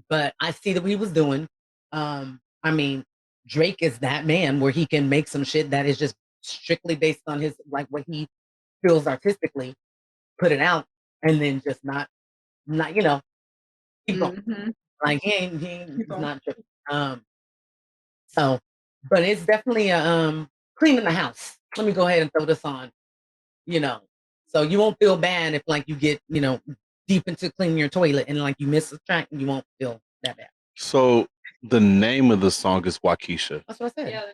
but I see that what he was doing. I mean, Drake is that man where he can make some shit that is just strictly based on his, like, what he feels artistically, put it out, and then just not, keep going. Mhm. Like he's not tripping. So, but it's definitely a cleaning the house. Let me go ahead and throw this on, so you won't feel bad if like you get, deep into cleaning your toilet and like you miss a track and you won't feel that bad. So the name of the song is Waukesha. That's what I said. Yeah,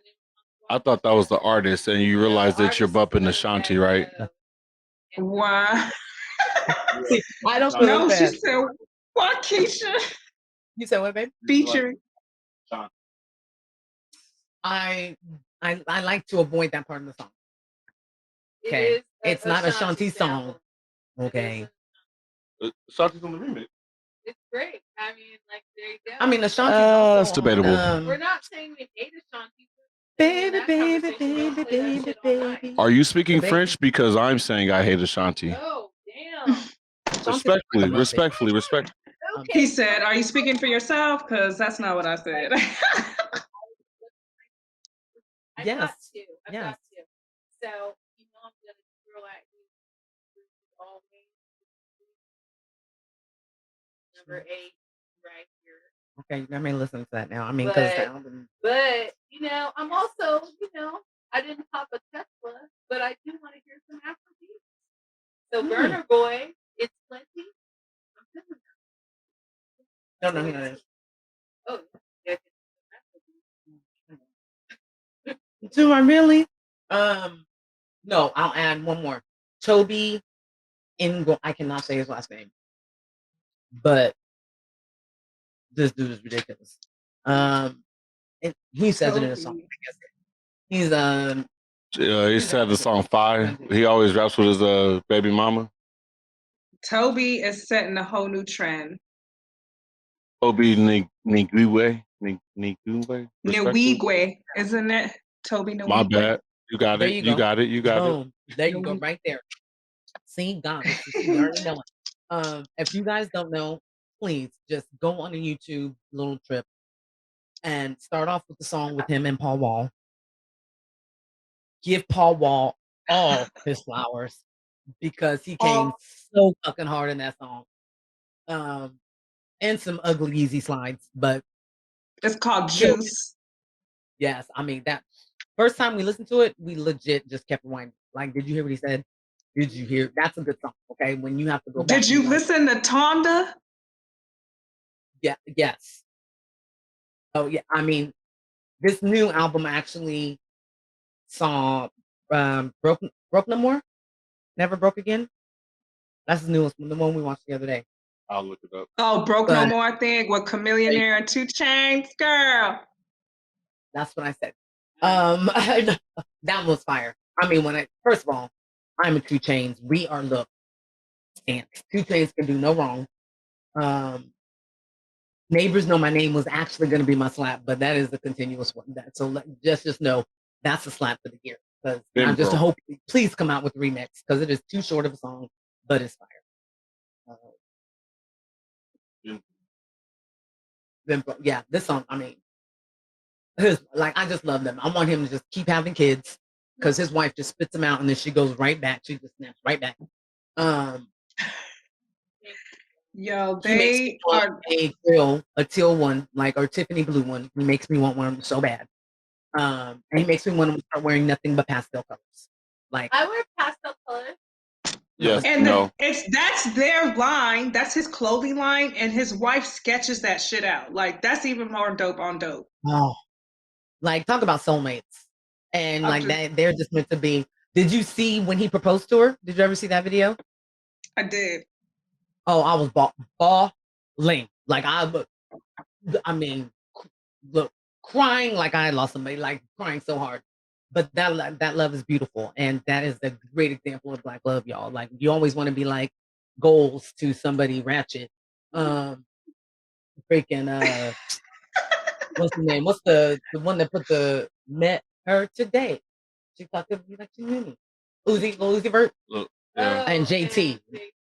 I thought that was the artist, and you realize that you're bumping Ashanti, right? Wow. See, I don't feel No, she bad. said Waukesha You said what, babe? featuring. I like to avoid that part of the song. Okay. It is It's not a Shanti song. Okay. Ashanti's on the remix. It's great. I mean, like, there you go. I mean, Ashanti's also it's debatable. We're not saying we hate Ashanti. Baby. Are you speaking French? Because I'm saying I hate Ashanti. Oh, damn. Respectfully. Okay. He said, "Are you speaking for yourself?" Because that's not what I said. I Yes. got to. I've Yes. got to. So, I'm going to throw at you always. Number 8, right here. Okay, I may listen to that now. I mean, because the album. But, I'm also, I didn't pop a Tesla, but I do want to hear some Afrobeat. So, Burner Boy, It's Plenty. I'm feeling that. No, who that is. Oh, yeah. Do I really? No, I'll add one more. Toby Ingo. I cannot say his last name, but this dude is ridiculous. He says it in a song. I guess. He's he said the song "Fire." He always raps with his baby mama. Toby is setting a whole new trend. Toby Niguwe. Nwigwe, isn't it? Toby Nwigwe. My bad. You got There it. you You go. got it. You got it. Boom. There you go, right there. See, God, you already know it. If you guys don't know, please just go on a YouTube little trip and start off with the song with him and Paul Wall. Give Paul Wall all his flowers because he came so fucking hard in that song. And some ugly easy slides, but it's called Juice. Yes, I mean that first time we listened to it, we legit just kept rewinding. Like, did you hear what he said? Did you hear? That's a good song. Okay, when you have to go back. Did you listen to Tonda? Yeah. Yes. Oh yeah. I mean, this new album actually saw Broke No More, Never Broke Again. That's the newest one, the one we watched the other day. I'll look it up. Oh, Broke No More, I think, with Chameleonaire and 2 Chainz, girl. That's what I said. That was fire. I mean, first of all, I'm a 2 Chainz. We are the stance. 2 Chainz can do no wrong. Neighbors Know My Name was actually going to be my slap, but that is the continuous one. So just know that's a slap for the year. Because I just hope please come out with a remix because it is too short of a song, but it's fire. Yeah, this song. I mean, I just love them. I want him to just keep having kids because his wife just spits them out and then she goes right back. She just snaps right back. Yo, they are a teal one, or Tiffany blue one. He makes me want one so bad. And he makes me want to start wearing nothing but pastel colors. I wear pastel colors. Yes, and that's their line. That's his clothing line, and his wife sketches that shit out. Like, that's even more dope on dope. Oh, talk about soulmates, and they're just meant to be. Did you see when he proposed to her? Did you ever see that video? I did. Oh, I was bawling. I mean, look, crying like I had lost somebody, crying so hard. but that love is beautiful, and that is a great example of Black love, y'all. Like, you always want to be like goals to somebody ratchet. Freaking what's the name? What's the one that put the met her today? She thought that you like she knew me. Uzi Vert. Look, yeah. And JT.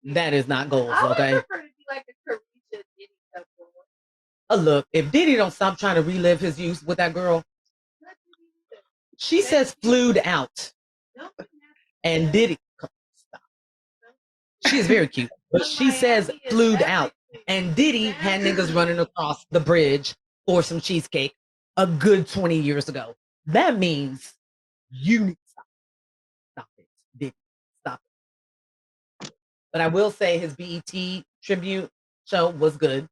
That is not goals, okay? I would prefer to be like a Carisha Diddy couple. Look, if Diddy don't stop trying to relive his youth with that girl, she says flued out. And Diddy, stop. She is very cute, but she says flued out. And Diddy had niggas running across the bridge for some cheesecake a good 20 years ago. That means you need to stop. Stop it, Diddy. Stop it. But I will say his BET tribute show was good.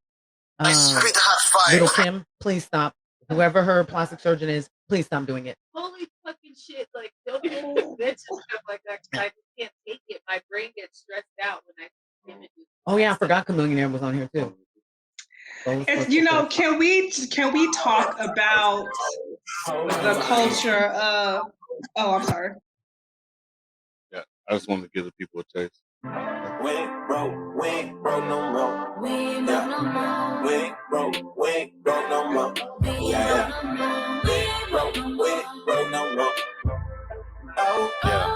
Little Kim, please stop. Whoever her plastic surgeon is, please stop doing it. Holy fucking shit! Like, don't do bitch and stuff like that. Cause I just can't take it. My brain gets stressed out when I see images. Oh yeah, I forgot Chameleonaire was on here too. Can we talk about the culture of? Oh, I'm sorry. Yeah, I just wanted to give the people a taste. We ain't broke no more. We ain't broke no more. We ain't broke no more. Yeah. We ain't broke no more. Oh, yeah.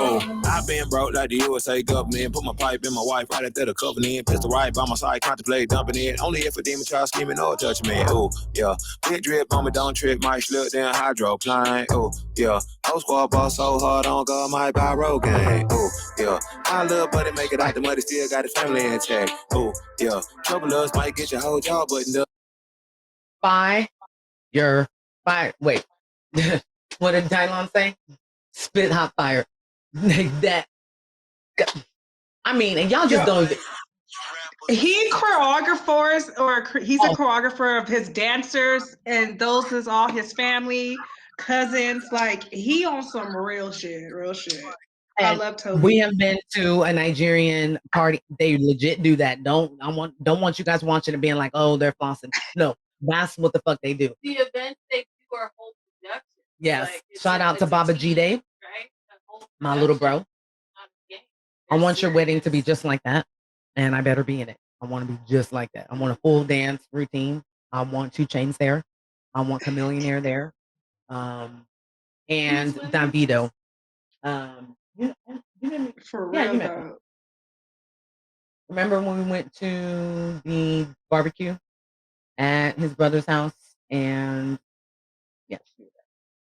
Oh, I've been broke like the USA government. Put my pipe in my wife right after the covenant. Pistol right by my side, contemplate dumping it. Only if a demon try scheming or touch me. Oh, yeah. Big drip on me, don't trip. Might slip down hydroplane. Oh, yeah. Whole squad ball so hard on God, might buy road game. Oh, yeah. My little buddy make it out the muddy, still got his family in check. Oh, yeah. Trouble us might get your whole jaw buttoned up. Wait. What did Dylon say? Spit hot fire. Like that. I mean, and y'all just don't. He choreographers, he's a choreographer of his dancers, and those is all his family, cousins. Like, he on some real shit. And I love Toby. We have been to a Nigerian party. They legit do that. Don't want you guys watching and being like, oh, they're flossing. No, that's what the fuck they do. The events they do are whole production. Yes. Like, shout out to Baba G Day, right? My little bro. I want your wedding to be just like that, and I better be in it. I want to be just like that. I want a full dance routine. I want 2 Chainz there. I want Chameleonaire there, and Davido. For real though. Remember when we went to the barbecue at his brother's house, and yes.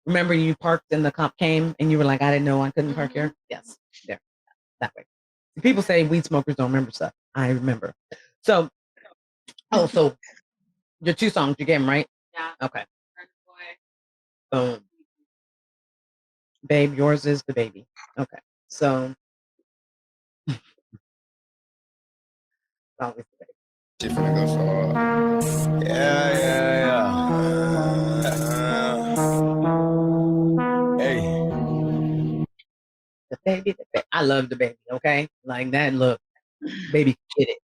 Remember you parked and the cop came and you were like, I didn't know I couldn't park here? Yes, there, that way. People say weed smokers don't remember stuff. I remember. So, so your 2 songs, you gave them, right? Yeah. Okay. Boom. Babe, yours is the baby. Okay. So, always the baby. Shit finna go so hard. Yeah. Hey. The baby. I love the baby, okay? Like that look. Baby get it.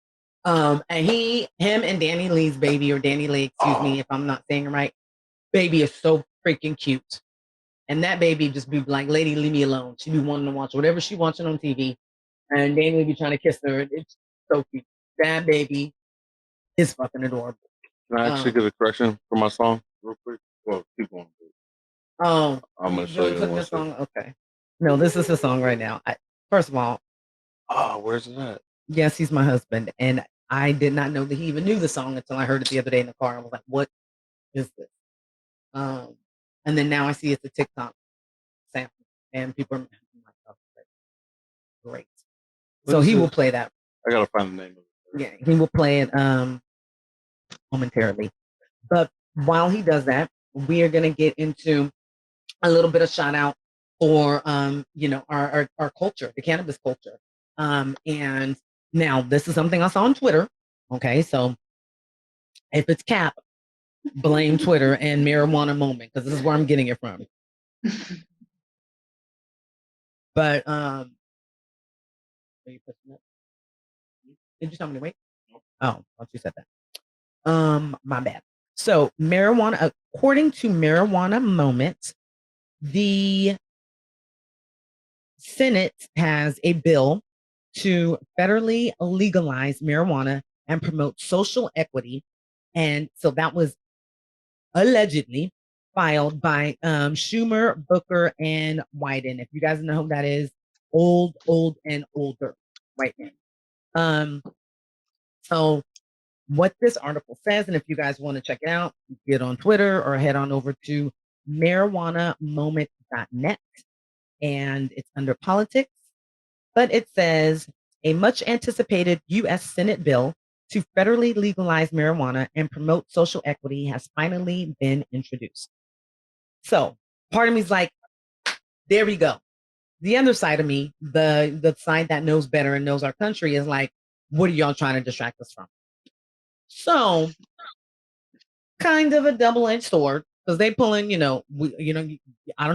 And him and Danny Lee's baby, or Danny Lee, excuse me if I'm not saying it right. Baby is so freaking cute. And that baby just be like, lady, leave me alone. She be wanting to watch whatever she watching on TV. And Danny be trying to kiss her. It's so cute. That baby is fucking adorable. Can I actually give a correction for my song real quick? Well, keep going. I'm going to show you one song. Okay. No, this is the song right now. First of all. Oh, where's it at? Yes, he's my husband. And I did not know that he even knew the song until I heard it the other day in the car. I was like, what is this? And then now I see it's a TikTok sample. And people are like, oh, great. So he will play that. I got to find the name of it. Yeah, he will play it momentarily. But while he does that, we are going to get into a little bit of shout out for, our culture, the cannabis culture. And now this is something I saw on Twitter. Okay, so if it's cap, blame Twitter and marijuana moment, because this is where I'm getting it from. But did you tell me to wait? Oh, once you said that. My bad. So marijuana, according to Marijuana Moments, The Senate has a bill to federally legalize marijuana and promote social equity. And so that was allegedly filed by Schumer, Booker, and Wyden. If you guys know who that is, old and older right now. So what this article says, and if you guys want to check it out, get on Twitter or head on over to marijuanamoment.net, and it's under politics. But it says a much anticipated U.S. Senate bill to federally legalize marijuana and promote social equity has finally been introduced. So part of me is like, there we go. The other side of me, the side that knows better and knows our country, is like, what are y'all trying to distract us from? So kind of a double-edged sword, because they pulling, I don't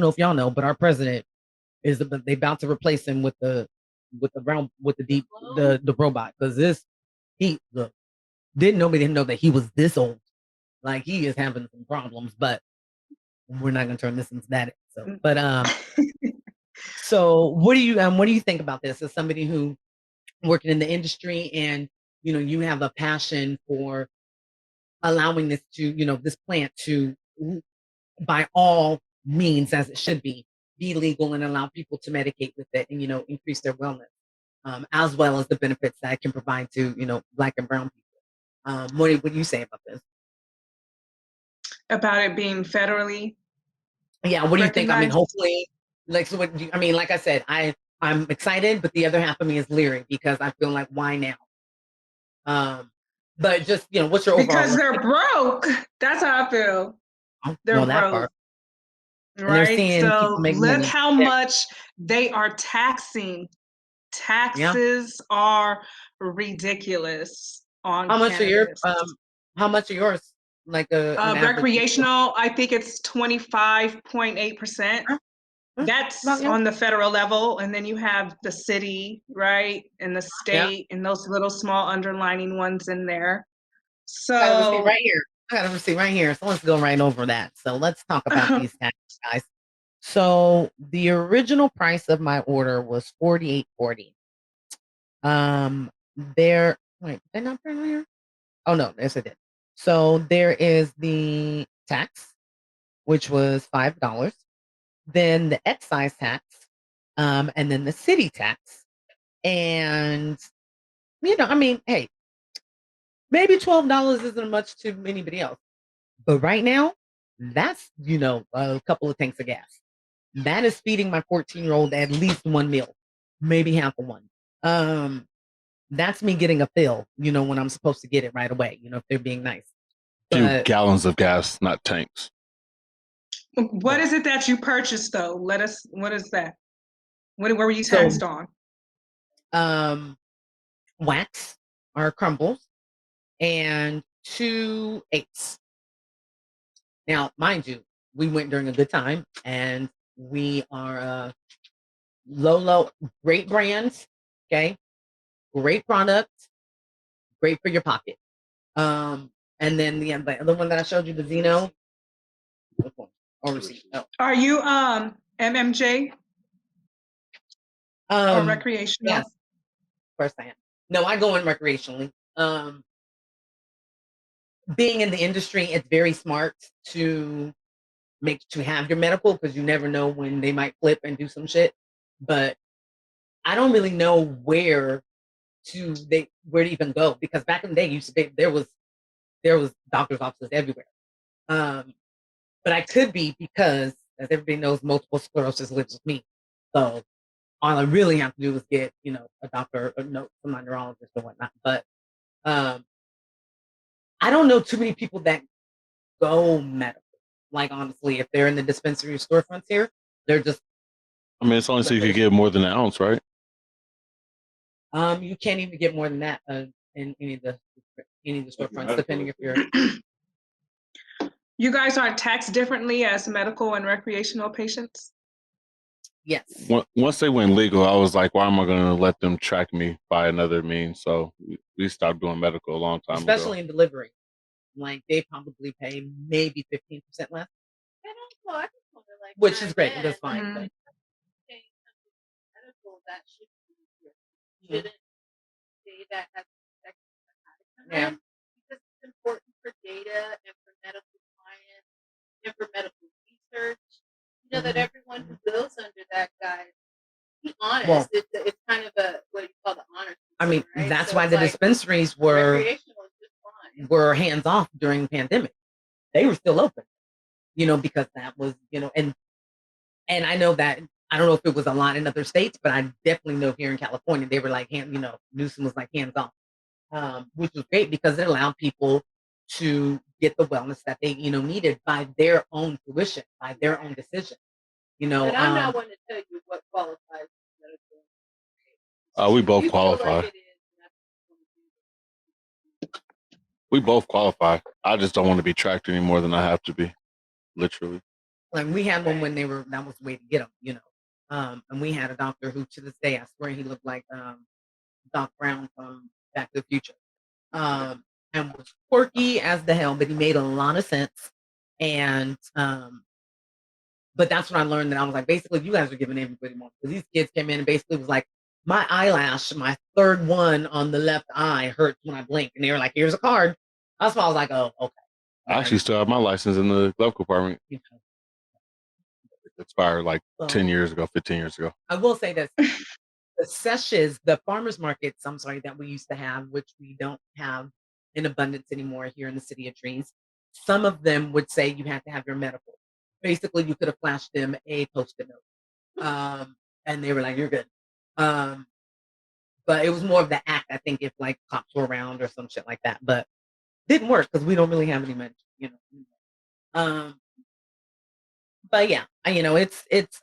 know if y'all know, but our president they about to replace him with the robot, because didn't know that he was this old. Like, he is having some problems, but we're not gonna turn this into that. So, but so what do you think about this as somebody who working in the industry, and you have a passion for allowing this to, this plant to, by all means, as it should be legal and allow people to medicate with it and, increase their wellness, as well as the benefits that it can provide to, Black and brown people. What do you say about this? About it being federally? Yeah, what do you think? I mean, hopefully, like, so what like I said, I'm excited, but the other half of me is leery, because I feel like, why now? But just, what's your overall? Because they're broke. That's how I feel. They're broke. Right? So look how much they are taxing. Taxes are ridiculous on how much cannabis. How much are yours? Like recreational, I think it's 25.8%. That's on the federal level, and then you have the city, right, and the state, and those little small underlining ones in there. So I got a receipt right here. So let's go right over that. So let's talk about these taxes, guys. So the original price of my order was $48.40. They're not printing here. Oh no, yes I did. So there is the tax, which was $5. Then the excise tax, and then the city tax. And, hey, maybe $12 isn't much to anybody else. But right now, that's, a couple of tanks of gas. That is feeding my 14-year-old at least one meal, maybe half of one. That's me getting a fill, when I'm supposed to get it right away, if they're being nice. Few gallons of gas, not tanks. What is it that you purchased, though? What is that? Where were you taxed on? Wax or crumbles and 2 8s. Now, mind you, we went during a good time, and we are low, great brands, okay? Great products, great for your pocket. And then the other one that I showed you, the Zeno. Are you MMJ? Or recreational? Yes. First I am. No, I go in recreationally. Being in the industry, it's very smart to have your medical, because you never know when they might flip and do some shit. But I don't really know where to even go, because back in the day, there was doctor's offices everywhere. But I could be, because, as everybody knows, multiple sclerosis lives with me. So all I really have to do is get, a doctor, or some neurologist or whatnot. But I don't know too many people that go medical. Like, honestly, if they're in the dispensary storefronts here, they're just. It's only so you could get more than an ounce, right? You can't even get more than that in any of the storefronts, depending if you're. You guys aren't taxed differently as medical and recreational patients? Yes. Once they went legal, I was like, why am I going to let them track me by another means? So we stopped doing medical a long time ago. Especially in delivery. Like, they probably pay maybe 15% less. And also, I just want to which is great. That's fine. Medical, that should be here. Shouldn't say that as yeah. Because it's important for data and for medical science and for medical research. You know that everyone who goes under that, guys, be honest. Well, it's kind of a what you call the honor system, I mean, right? that's why the dispensaries were hands off during the pandemic. They were still open, because that was, and I know that I don't know if it was a lot in other states, but I definitely know here in California they were like Newsom was like hands off, which was great because it allowed people to get the wellness that they needed by their own fruition, by their own decision. And I'm not one to tell you what qualifies. We both qualify. We both qualify. I just don't want to be tracked any more than I have to be, literally. Like we had one when that was the way to get them, and we had a doctor who to this day, I swear he looked like Doc Brown from Back to the Future, and was quirky as the hell, but he made a lot of sense. And but that's when I learned that I was like, basically, you guys are giving everybody more because these kids came in and basically was like, my eyelash, my third one on the left eye hurts when I blink, and they were like, here's a card. That's why I was like, oh, okay. I actually still have my license in the glove compartment. It expired like 10 years ago, 15 years ago. I will say this. The sessions, the farmers markets, that we used to have, which we don't have in abundance anymore here in the City of Trees, some of them would say you have to have your medical. Basically, you could have flashed them a Post-it note. And they were like, you're good. But it was more of the act, I think, if like cops were around or some shit like that. But didn't work because we don't really have any mention, But yeah, it's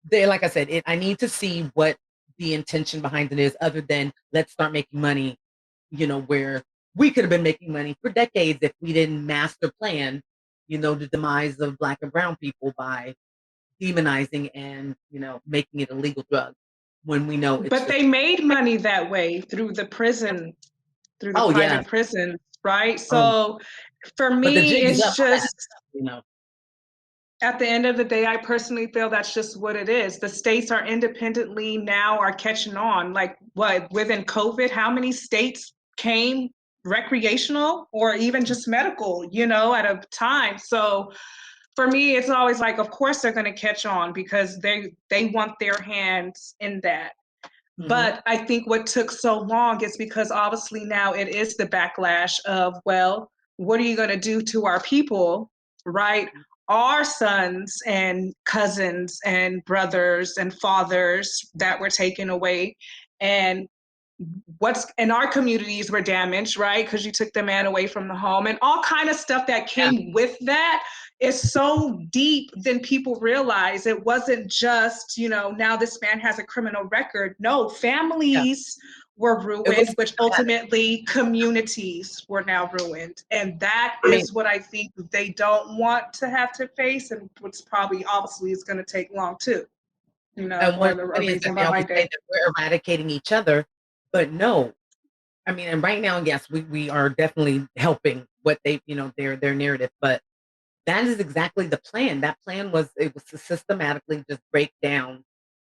there. Like I said, I need to see what the intention behind it is, other than let's start making money, where we could have been making money for decades if we didn't master plan, the demise of Black and brown people by demonizing and, making it a legal drug when we know it's But they made money that way through the prison, through the private prisons, right? So for me, it's just, at the end of the day, I personally feel that's just what it is. The states are independently now are catching on. Like what, within COVID, how many states came recreational or even just medical, at a time? So for me, it's always like, of course they're going to catch on because they want their hands in that. Mm-hmm. But I think what took so long is because obviously now it is the backlash of, well, what are you going to do to our people, right? Our sons and cousins and brothers and fathers that were taken away, and what's in our communities were damaged, right? Because you took the man away from the home, and all kind of stuff that came with that is so deep than people realize. It wasn't just, now this man has a criminal record. No, families were ruined, which ultimately communities were now ruined. And that is what I think they don't want to have to face, and what's probably obviously is going to take long too. And what is that we're eradicating each other, but no. I mean, and right now, yes, we are definitely helping what they, their narrative, but that is exactly the plan. That plan was to systematically just break down,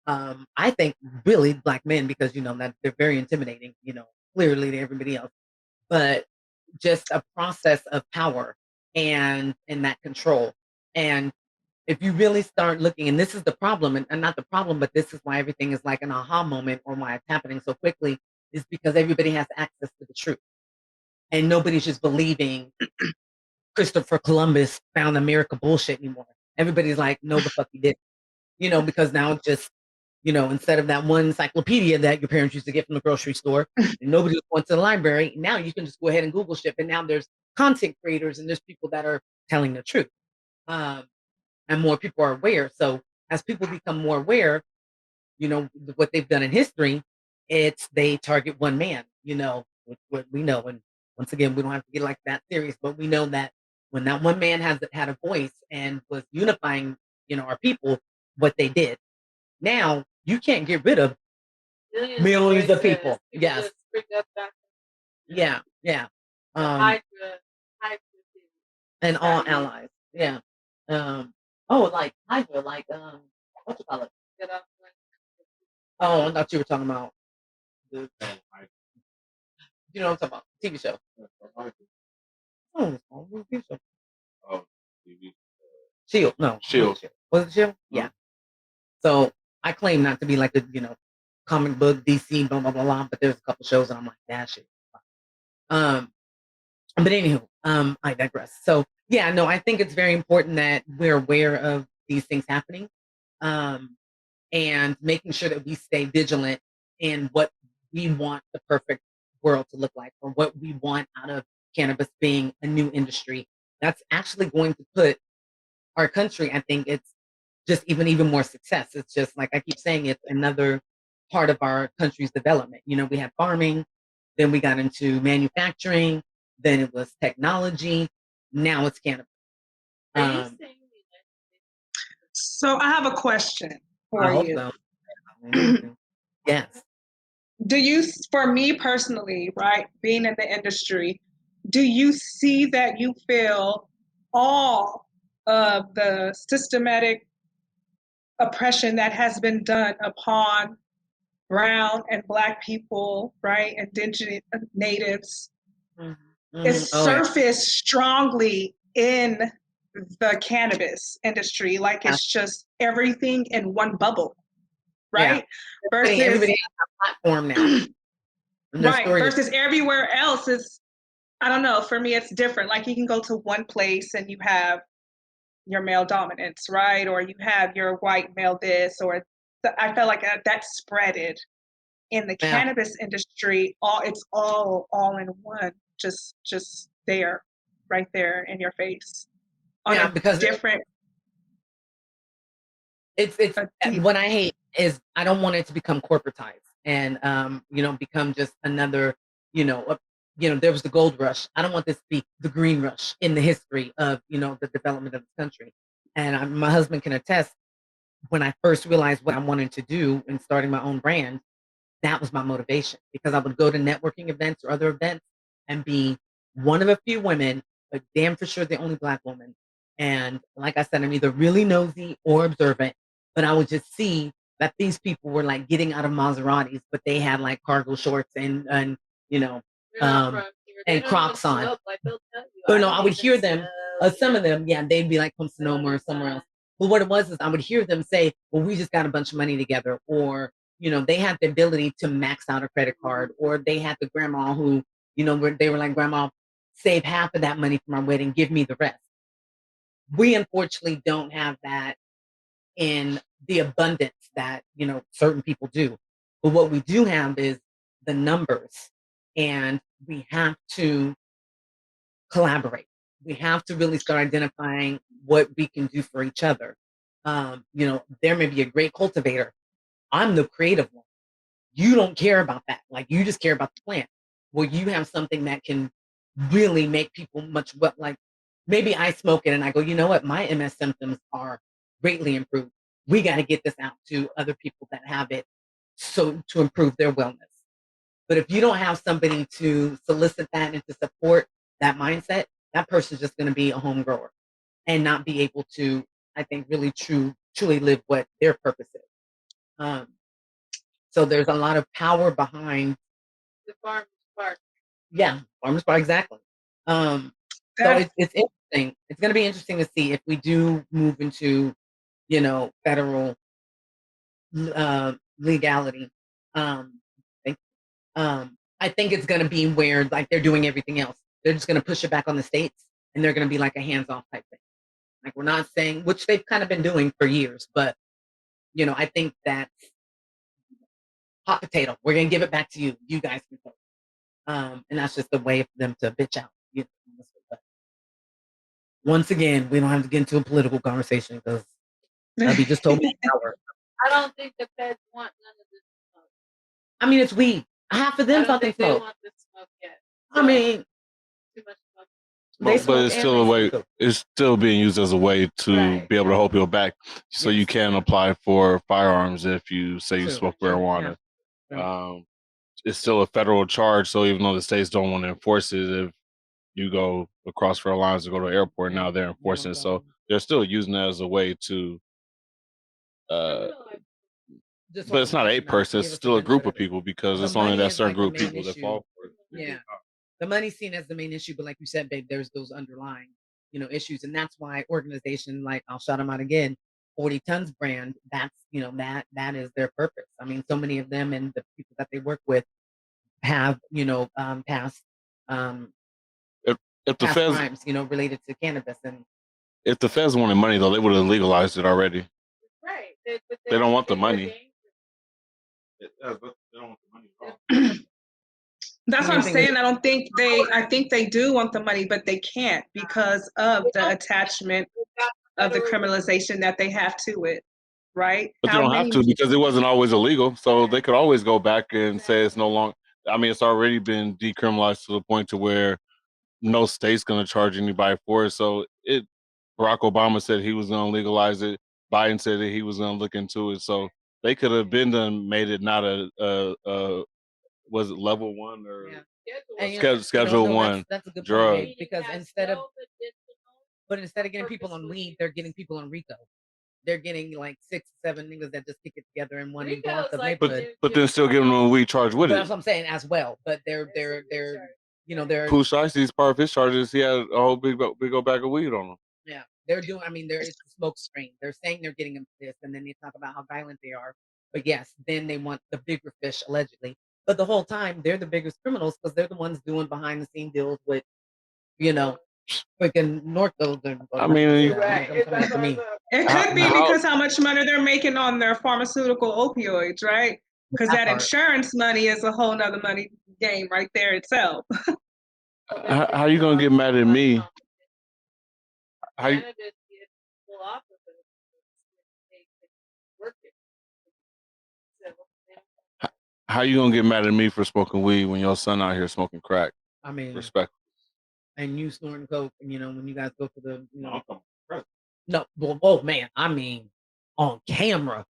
I think, really Black men, because, that they're very intimidating, clearly to everybody else, but just a process of power and that control. And if you really start looking, and this is the problem, and not the problem, but this is why everything is like an aha moment, or why it's happening so quickly, is because everybody has access to the truth. And nobody's just believing Christopher Columbus found America bullshit anymore. Everybody's like, no, the fuck he didn't. Because now it's just, instead of that one encyclopedia that your parents used to get from the grocery store, and nobody went to the library, now you can just go ahead and Google shit. And now there's content creators and there's people that are telling the truth. And more people are aware. So as people become more aware, what they've done in history, they target one man, what we know. And once again, we don't have to get like that serious, but we know that when that one man had a voice and was unifying, our people, what they did. Now you can't get rid of millions of people. Yes. Yeah. Yeah. And all allies. Yeah. Oh, like hydra, like what you call it? Oh, I thought you were talking about the, you know what I'm talking about? TV show. Oh, TV show. Oh, TV. Shield. No. Shield. Was it Shield? Yeah. So I claim not to be like a, comic book DC, blah blah blah blah, but there's a couple shows and I'm like, that shit. But anywho, I digress. So yeah, no, I think it's very important that we're aware of these things happening, and making sure that we stay vigilant in what we want the perfect world to look like, or what we want out of cannabis being a new industry that's actually going to put our country, I think it's just even more success. It's just like I keep saying, it's another part of our country's development. We had farming, then we got into manufacturing, then it was technology, now it's cannabis. So I have a question for I hope you. so. Yes. Do you, for me personally, right, being in the industry, do you see that you feel all of the systematic oppression that has been done upon brown and black people, right, indigenous natives, is surfaced strongly in the cannabis industry? Like it's just everything in one bubble, right? Versus everybody has a platform now. Right. Versus everywhere else is, I don't know, for me it's different. Like you can go to one place and you have your male dominance, right? Or you have your white male this, or I felt like that spreaded in the cannabis industry. It's all in one, just there, right there in your face. Because different. It's what I hate is I don't want it to become corporatized and become just another, there was the gold rush. I don't want this to be the green rush in the history of, the development of the country. And my husband can attest, when I first realized what I wanted to do in starting my own brand, that was my motivation, because I would go to networking events or other events and be one of a few women, but damn for sure the only black woman. And like I said, I'm either really nosy or observant, but I would just see that these people were like getting out of Maseratis, but they had like cargo shorts and and Crocs on. But no, I would hear them, some of them, they'd be like from Sonoma or somewhere else. But what it was is I would hear them say, well, we just got a bunch of money together, or they had the ability to max out a credit card, or they had the grandma who, they were like, grandma, save half of that money for my wedding, give me the rest. We unfortunately don't have that in the abundance that, certain people do. But what we do have is the numbers, and we have to collaborate. We have to really start identifying what we can do for each other. There may be a great cultivator. I'm the creative one. You don't care about that. Like, you just care about the plant. Well, you have something that can really make people like, maybe I smoke it and I go, you know what? My MS symptoms are greatly improved. We got to get this out to other people that have it, so to improve their wellness. But if you don't have somebody to solicit that and to support that mindset, that person's just going to be a home grower and not be able to, I think, really truly live what their purpose is. So there's a lot of power behind the farmer's park. Yeah, farmer's park, exactly. So it's interesting. It's going to be interesting to see if we do move into, federal legality. I think it's going to be where, like, they're doing everything else. They're just going to push it back on the states, and they're going to be like a hands-off type thing. Like, we're not saying, which they've kind of been doing for years, but, I think that's hot potato. We're going to give it back to you. You guys can vote. And that's just a way for them to bitch out. But once again, we don't have to get into a political conversation, because Abby just told me power. I don't think the feds want none of this smoke. I mean, it's weed. Half of them fucking smoke. They want this smoke yet. I mean, too much smoke. But it's still a way. It's still being used as a way to be able to hold people back, so you can apply for firearms if you say you smoke marijuana. Yeah. It's still a federal charge, so even though the states don't want to enforce it, if you go across federal lines to go to the airport, now they're enforcing it. So they're still using it as a way to. But it's not a person; it's still a group of people because it's only that certain group of people that fall for it. Yeah, the money's seen as the main issue, but like you said, babe, there's those underlying, issues, and that's why organization like I'll shout them out again, 40 Tons brand. That's that is their purpose. I mean, so many of them and the people that they work with have past if the feds crimes related to cannabis. And if the feds wanted money though, they would have legalized it already. Right. They don't want the money. They don't want the money at all. That's what I'm saying. I think they do want the money, but they can't because of the attachment of the criminalization that they have to it, right? But they don't have to because it wasn't always illegal. So they could always go back and say it's no longer. I mean, it's already been decriminalized to the point to where no state's going to charge anybody for it. So Barack Obama said he was going to legalize it. Biden said that he was going to look into it. So they could have been done, made it not was it level 1 or schedule 1 that's a good drug? Point, because instead of getting people on weed, they're getting people on RICO. They're getting like 6 or 7 niggas that just kick it together in one neighborhood. But then still giving them a weed charge with it. That's what I'm saying as well. But they're Pooh Shicey's part of his charges. He had a whole big old bag of weed on him. Yeah, they're doing. I mean, it's a smoke screen. They're saying they're getting them this, and then they talk about how violent they are. But yes, then they want the bigger fish allegedly. But the whole time, they're the biggest criminals because they're the ones doing behind the scene deals with, freaking Northos. I mean, it could be because how much money they're making on their pharmaceutical opioids, right? Because that insurance money is a whole nother money game right there itself. How you gonna get mad at me? How you gonna get mad at me for smoking weed when your son out here smoking crack? I mean, respect. And you snorting coke, and when you guys go for the, oh man, I mean, on camera.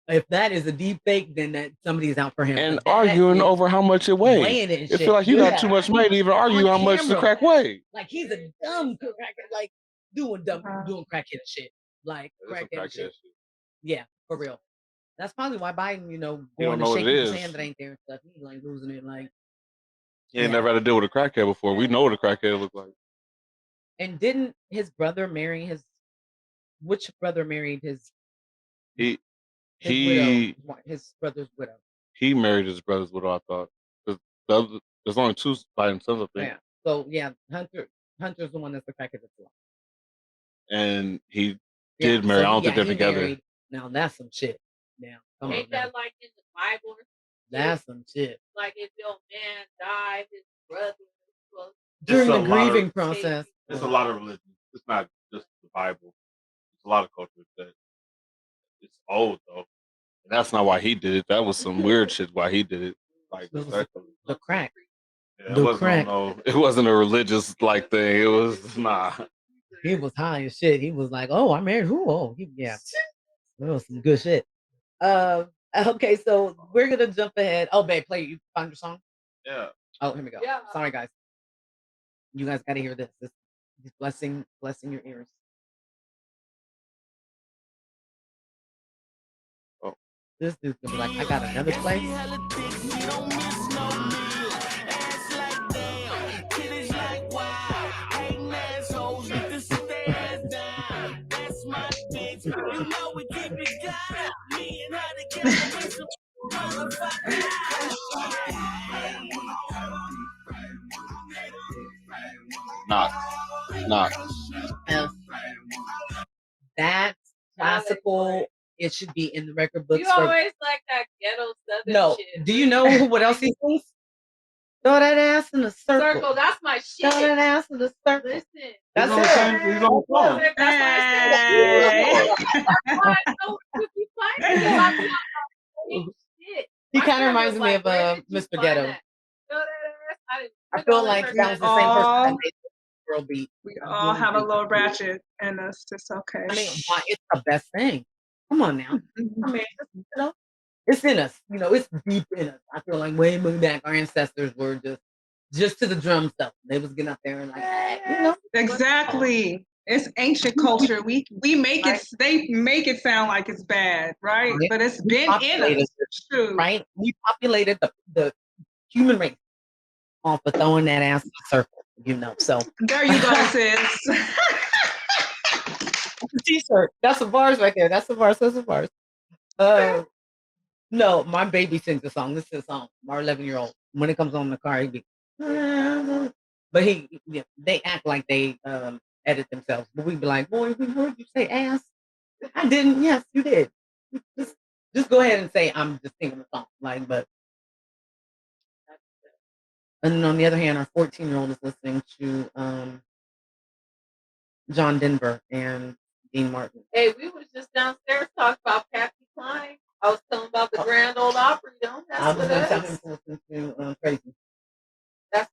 If that is a deep fake, then that somebody's out for him. And arguing over how much it weighs. It feel like you got too much money to even argue how much the crack weighs. Like he's a dumb crackhead, like doing crackhead shit, like crackhead shit. Yeah, for real. That's probably why Biden, going to shake his hand that ain't there and stuff. He's like losing it, like. He ain't never had to deal with a crackhead before. We know what a crackhead look like. And didn't his brother marry which brother married his brother's widow? He married his brother's widow, I thought. There's only 2 Biden sons, I think. Yeah. So yeah, Hunter's the one that's the crackhead that's alive. And he did marry. I don't think they're together. Married. Now that's some shit. Now, ain't that like in the Bible? That's some shit. Like if your man died, his brother during the grieving process. It's a lot of religion. It's not just the Bible. It's a lot of cultures that it's old though. And that's not why he did it. That was some weird shit why he did it. Like the crack. Yeah, it wasn't a religious thing. It was He was high as shit. He was like, "Oh, I married who? Oh, yeah, that was some good shit." Okay, so we're gonna jump ahead. Oh, babe, you found your song? Yeah. Oh, here we go. Yeah. Sorry, guys. You guys gotta hear this. This is blessing your ears. Oh. This dude's gonna be like, I got another play. Knock. That classical, it should be in the record books. You always like that ghetto southern shit. Do you know what else he sings? Throw that ass in a circle. That's my shit. Throw that ass in a circle. Listen. That's it. He's on the phone. He kind of reminds me of Mr. Ghetto. I feel like that was the same person that made the girl beat. We all have a little ratchet in us. It's okay. I mean, it's the best thing. Come on now. I mean, it's in us. It's deep in us. I feel like way back, our ancestors were just to the drum stuff. They was getting up there and like, Exactly. It's ancient culture. We make it. They make it sound like it's bad, right? But it's been in us. True. Right? We populated the human race off of throwing that ass in a circle, you know. So there you go, sis. T-shirt. That's the bars right there. That's the bars. That's the bars. No, my baby sings a song. This is a song. My 11-year-old. When it comes on in the car, he be. But they act like they edit themselves. But we be like, boy, we heard you say ass. I didn't. Yes, you did. Just go ahead and say I'm just singing the song. Like, but. And then on the other hand, our 14-year-old is listening to John Denver and Dean Martin. Hey, we was just downstairs talking about Patsy Cline. I was telling about the Grand Ole Opry. Don't mess with us. I was going to listen to Crazy. That's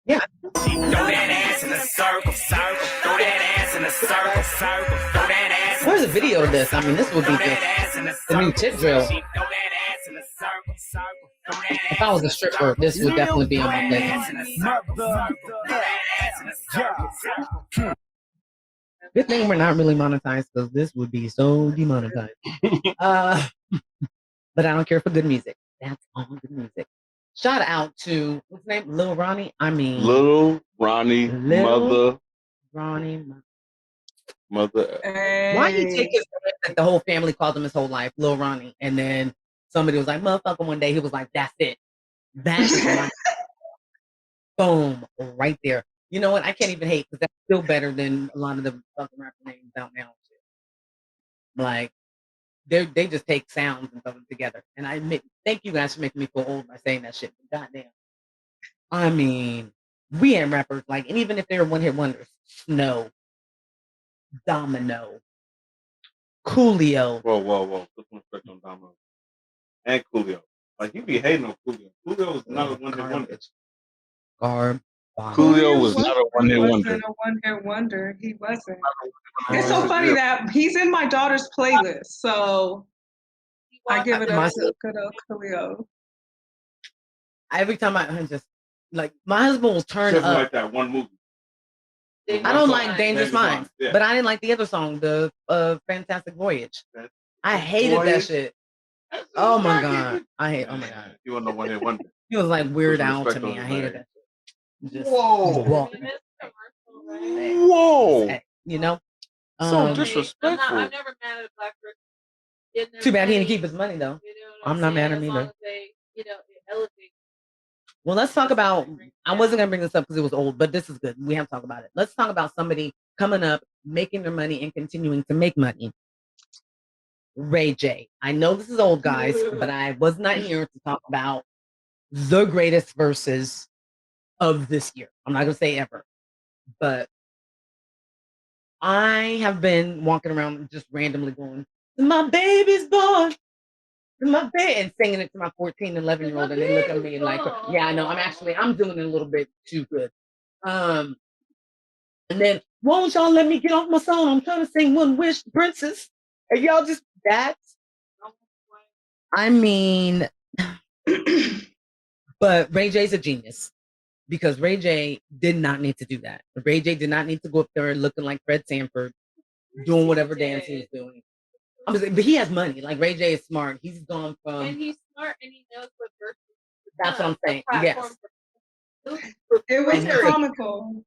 yeah. Throw that ass in a circle, circle. Throw that ass in a circle, circle. Throw that ass. Where's the video of this? I mean, this would be the new tip drill. If I was a stripper, this would definitely be on my playlist. Good thing we're not really monetized because this would be so demonetized. But I don't care for good music. That's all good music. Shout out to what's his name? Lil Ronnie. I mean, Lil Ronnie, Mother. Why you take his like the whole family called him his whole life, Lil Ronnie, and then somebody was like, "Motherfucker!" One day he was like, "That's it. That's boom, right there." You know what? I can't even hate because that's still better than a lot of the fucking rapper names out now. Like they just take sounds and put them together. And I admit, thank you guys for making me feel old by saying that shit. Goddamn. I mean, we ain't rappers like, and even if they're one-hit wonders, Snow, Domino, Coolio. Whoa. Put some respect on Domino and Coolio. Like, you be hating on Coolio. Coolio was not a one-hit wonder. Coolio was not a one-hit wonder. A one-hit wonder. He wasn't. It's so funny that he's in my daughter's playlist, so I give it up to good old Coolio. Every time I just like my husband will turn up. Like that one movie. I don't like Dangerous Minds, but I didn't like the other song, the Fantastic Voyage. I hated that shit. Oh my god, Oh my god. You want no one-hit wonder? He was like Weird Al to me. I hated that shit. Just whoa. You know. So disrespectful. I'm never mad at a black person. Too bad he didn't keep his money though. You know I'm not mad at him either. It elevates. Well, let's talk about. I wasn't gonna bring this up because it was old, but this is good. We have to talk about it. Let's talk about somebody coming up, making their money, and continuing to make money. Ray J. I know this is old, guys, but I was not here to talk about the greatest verses of this year. I'm not gonna say ever, but I have been walking around just randomly going, "My baby's born." My bed and singing it to my 14 and 11-year-old, and they look at me like, yeah, I know. I'm doing it a little bit too good. And then, won't y'all let me get off my song? I'm trying to sing One Wish, Princess. And y'all just that. I mean, but Ray J's a genius because Ray J did not need to do that. Ray J did not need to go up there looking like Fred Sanford, doing whatever dance he was doing. But he has money. Like Ray J is smart. He's gone from. And he's smart, and he knows what verses. That's what I'm saying. Yes. It was comical.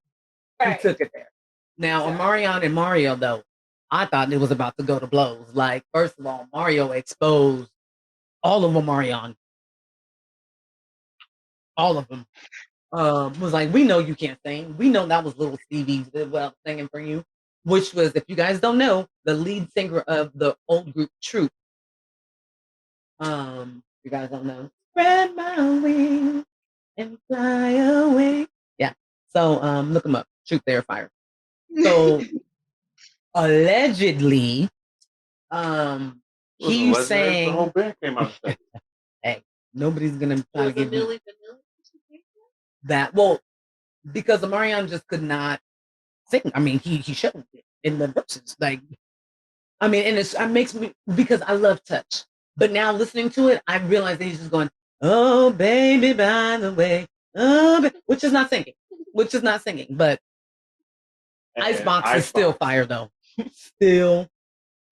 He took it there. Now, Omarion and Mario, though, I thought it was about to go to blows. Like, first of all, Mario exposed all of Omarion. All of them. Was like, we know you can't sing. We know that was little Stevie singing for you. Which was, if you guys don't know, the lead singer of the old group Troop. You guys don't know. Spread my wings and fly away. Yeah. So look them up. Troop, they're fire. So allegedly, he sang. The whole band came out. Hey, nobody's gonna try to give you that. Well, because Omarion just could not sing. I mean, he showed it in the verses. Like, I mean, and it makes me, because I love Touch. But now listening to it, I realize that he's just going, "Oh baby, by the way," which is not singing. But Icebox is still fire though. Still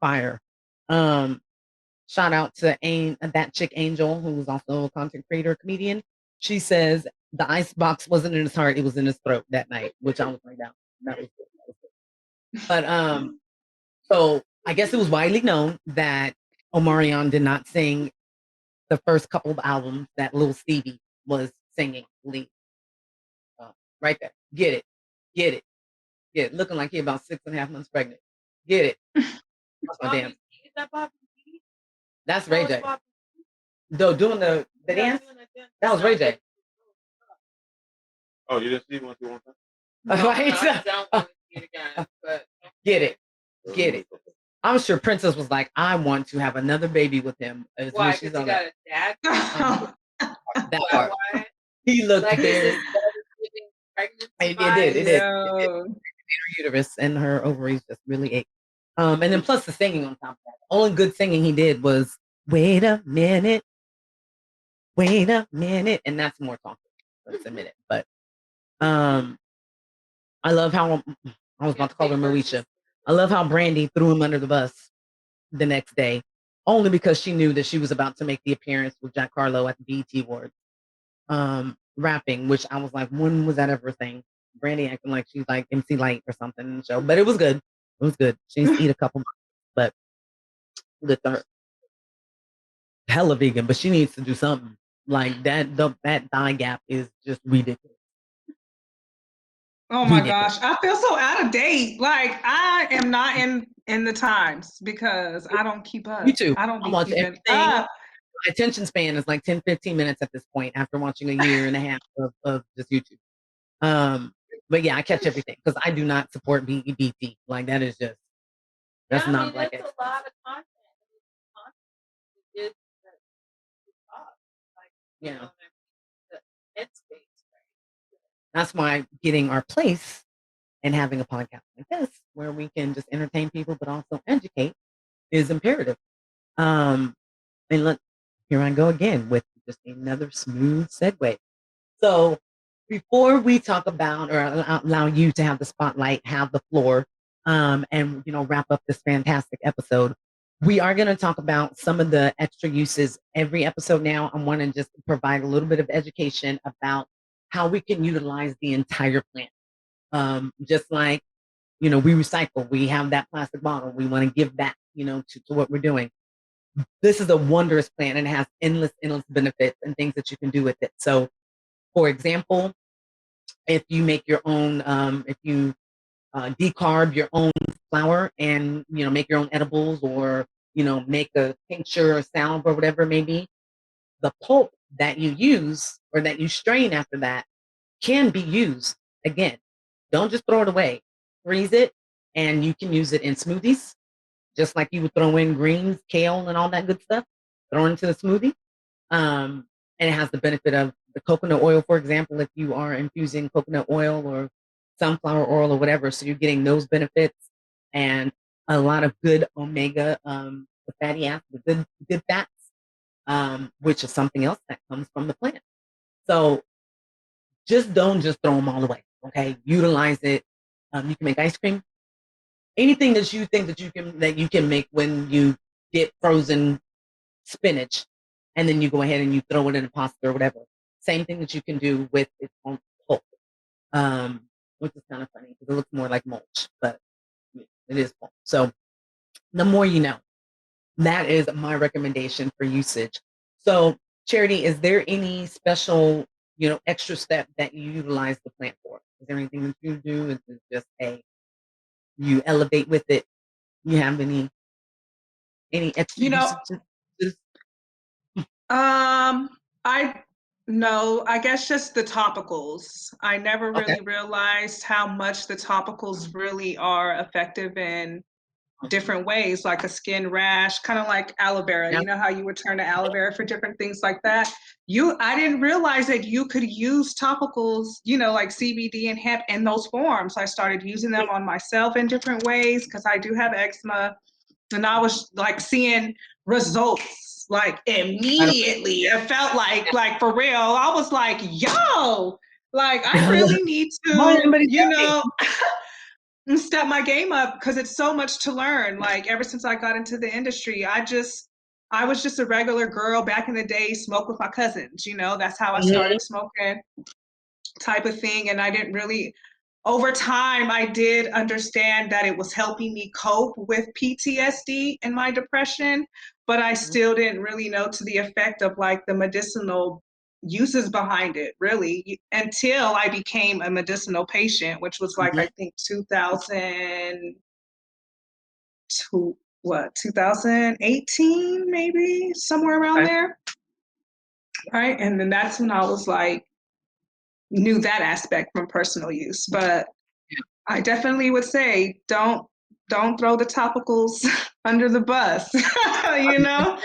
fire. Shout out to that chick Angel, who was also a content creator, comedian. She says the icebox wasn't in his heart, it was in his throat that night, which I was like, that was good. But so I guess it was widely known that Omarion did not sing the first couple of albums that Lil Stevie was singing lead. Right there. Get it. Get it. Get it. Looking like he about 6.5 months pregnant. Get it. That's my damn. Is that Bobby? That's Ray J. Though doing the dance, that was Ray J. Oh, you didn't see one through one time? Get it. Get it. I'm sure Princess was like, I want to have another baby with him. Why? Because he got a dad? That part. He looked like very... It did. Her uterus and her ovaries just really ate. And then plus the singing on top of that. The only good singing he did was wait a minute. And that's more talking. Let's admit it. But I love how I was about to call her Moesha. I love how Brandy threw him under the bus the next day, only because she knew that she was about to make the appearance with Jack Harlow at the BET Awards. Rapping, which I was like, when was that ever a thing? Brandy acting like she's like MC Light or something in the show, but it was good. It was good. She needs to eat a couple, but good to her. Hella vegan, but she needs to do something like that. That thigh gap is just ridiculous. Oh my gosh, I feel so out of date. Like I am not in the times because I don't keep up. Me too. I don't watch keeping everything. up. My attention span is like 10-15 minutes at this point after watching a year and a half of just YouTube. But yeah, I catch everything because I do not support BET. Like that is just not like it. It's a lot of content. Yeah. That's why getting our place and having a podcast like this, where we can just entertain people but also educate, is imperative. And look, here I go again with just another smooth segue. So before we talk about or allow you to have the spotlight, have the floor, and wrap up this fantastic episode, we are going to talk about some of the extra uses every episode. Now I want to just provide a little bit of education about how we can utilize the entire plant. Just like, we recycle, we have that plastic bottle, we want to give back, to what we're doing. This is a wondrous plant and it has endless benefits and things that you can do with it. So for example, if you make your own, if you decarb your own flower and, make your own edibles or, make a tincture or salve or whatever it may be, the pulp that you use or that you strain after that can be used again. Don't just throw it away. Freeze it, and you can use it in smoothies, just like you would throw in greens, kale, and all that good stuff. Throw it into the smoothie. And it has the benefit of the coconut oil, for example, if you are infusing coconut oil or sunflower oil or whatever. So you're getting those benefits and a lot of good omega, the fatty acids, the good fats, which is something else that comes from the plant. So don't just throw them all away. Okay, utilize it. You can make ice cream. Anything that you think that you can make when you get frozen spinach, and then you go ahead and you throw it in a pasta or whatever. Same thing that you can do with its own pulp, which is kind of funny because it looks more like mulch, but it is pulp. So the more you know. That is my recommendation for usage. So Charity, is there any special, extra step that you utilize the plant for? Is there anything that you do? Is it just you elevate with it? You have any extra usages? I guess just the topicals. I never really realized how much the topicals really are effective in different ways, like a skin rash, kind of like aloe vera. You know how you would turn to aloe vera for different things like that. I didn't realize that you could use topicals, like CBD and hemp in those forms. I started using them on myself in different ways because I do have eczema, and I was like seeing results like immediately. It felt like for real. I was like, yo, like I really need to, step my game up because it's so much to learn. Like ever since I got into the industry, I was just a regular girl back in the day, smoke with my cousins, you know, that's how I started smoking type of thing. And I didn't really, over time, I did understand that it was helping me cope with PTSD and my depression, but I still didn't really know to the effect of like the medicinal uses behind it, really, until I became a medicinal patient, which was like, I think 2018, maybe somewhere around there. Right. And then that's when I was like, knew that aspect from personal use. But I definitely would say don't throw the topicals under the bus, you know?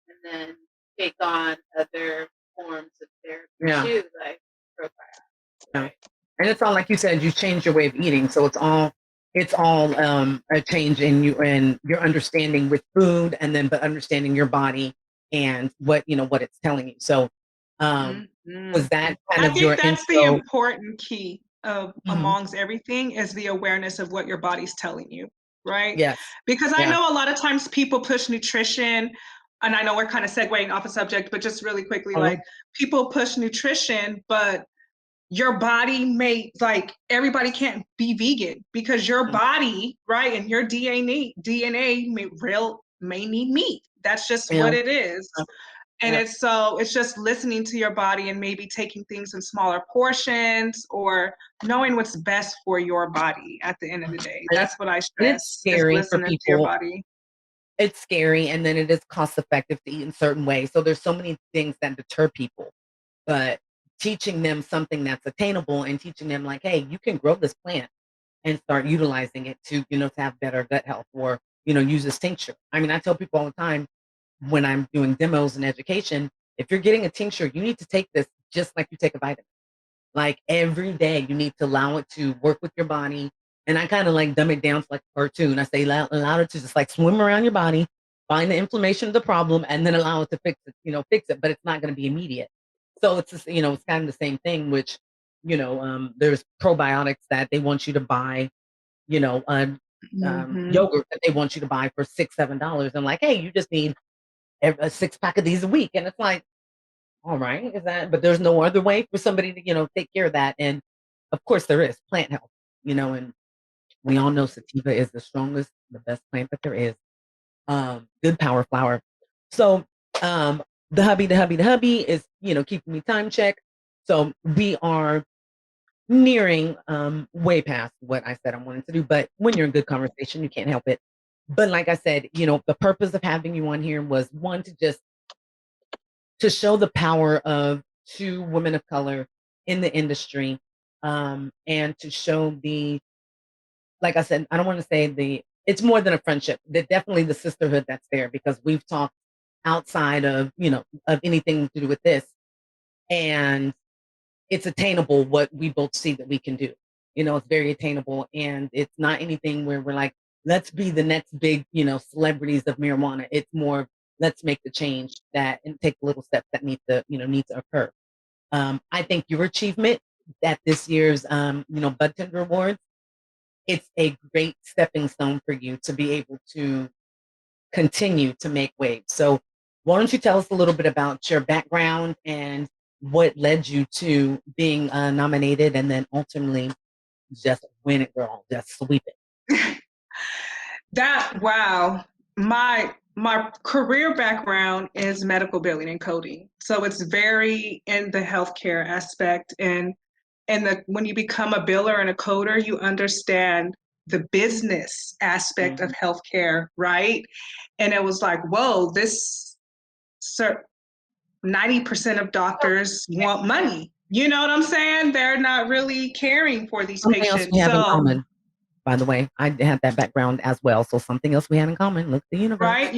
And then take on other forms of therapy too, like probiotics. Right? And it's all like you said, you changed your way of eating. So it's all a change in you and your understanding with food, and then but understanding your body and what it's telling you. So was that kind of your that's the important key of amongst everything is the awareness of what your body's telling you, right? Yes. Because I know a lot of times people push nutrition, and I know we're kind of segueing off a subject, but just really quickly, like people push nutrition, but your body may, like, everybody can't be vegan because your body, right, and your DNA may need meat. That's just what it is. And it's just listening to your body and maybe taking things in smaller portions or knowing what's best for your body at the end of the day. That's what I stress. It's scary for people. To your body. It's scary, and then it is cost effective to eat in certain ways. So there's so many things that deter people, but teaching them something that's attainable and teaching them like, hey, you can grow this plant and start utilizing it to, to have better gut health, or, use this tincture. I mean, I tell people all the time when I'm doing demos and education, if you're getting a tincture, you need to take this just like you take a vitamin. Like every day, you need to allow it to work with your body. And I kind of like dumb it down to like a cartoon. I say allow it to just like swim around your body, find the inflammation of the problem, and then allow it to fix it. But it's not going to be immediate. So it's just, it's kind of the same thing, which, there's probiotics that they want you to buy, yogurt that they want you to buy for $6, $7. And like, hey, you just need a 6-pack of these a week. And it's like, all right, but there's no other way for somebody to, take care of that. And of course there is plant health, and we all know sativa is the strongest, the best plant that there is. Good power flower. So, the hubby is, keeping me time check. So we are nearing, way past what I said I wanted to do, but when you're in good conversation, you can't help it. But like I said, the purpose of having you on here was one, to show the power of 2 women of color in the industry, and to show like I said, I don't want to say it's more than a friendship. Definitely the sisterhood that's there, because we've talked outside of, of anything to do with this, and it's attainable what we both see that we can do. It's very attainable, and it's not anything where we're like, let's be the next big, celebrities of marijuana. It's more, let's make the change and take the little steps that need to occur. I think your achievement at this year's, Bud Tender Awards, it's a great stepping stone for you to be able to continue to make waves. So why don't you tell us a little bit about your background and what led you to being nominated, and then ultimately just win it, girl, just sweep it. Wow. My career background is medical billing and coding. So it's very in the healthcare aspect. And when you become a biller and a coder, you understand the business aspect of healthcare, right? And it was like, whoa, 90% of doctors want money. You know what I'm saying? They're not really caring for these Something patients. Else we have in common. By the way, I had that background as well. So something else we had in common. Look, the universe. Right,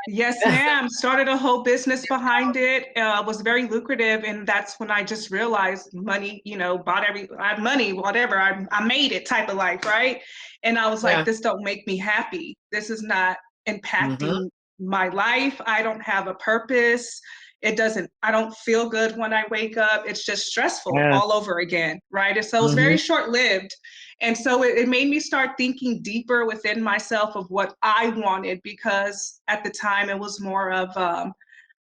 yes, ma'am. Started a whole business behind it. Was very lucrative, and that's when I just realized money. I had money, whatever. I made it type of life, right? And I was like, this don't make me happy. This is not impacting my life. I don't have a purpose. I don't feel good when I wake up. It's just stressful all over again, right? And so it was very short-lived. And so it made me start thinking deeper within myself of what I wanted, because at the time it was more of,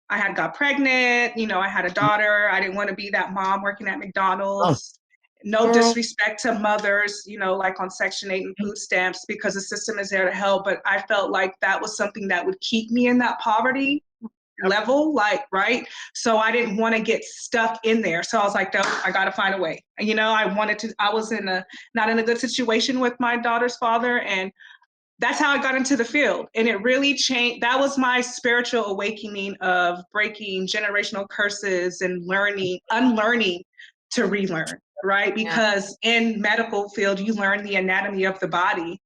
I had got pregnant, you know, I had a daughter. I didn't want to be that mom working at McDonald's. No disrespect to mothers, you know, like on Section 8 and food stamps, because the system is there to help. But I felt like that was something that would keep me in that poverty level, like, right? So I didn't want to get stuck in there. So I was like, no, I got to find a way. You know, I was not in a good situation with my daughter's father. And that's how I got into the field. And it really changed. That was my spiritual awakening of breaking generational curses and unlearning to relearn, right? Because in medical field, you learn the anatomy of the body.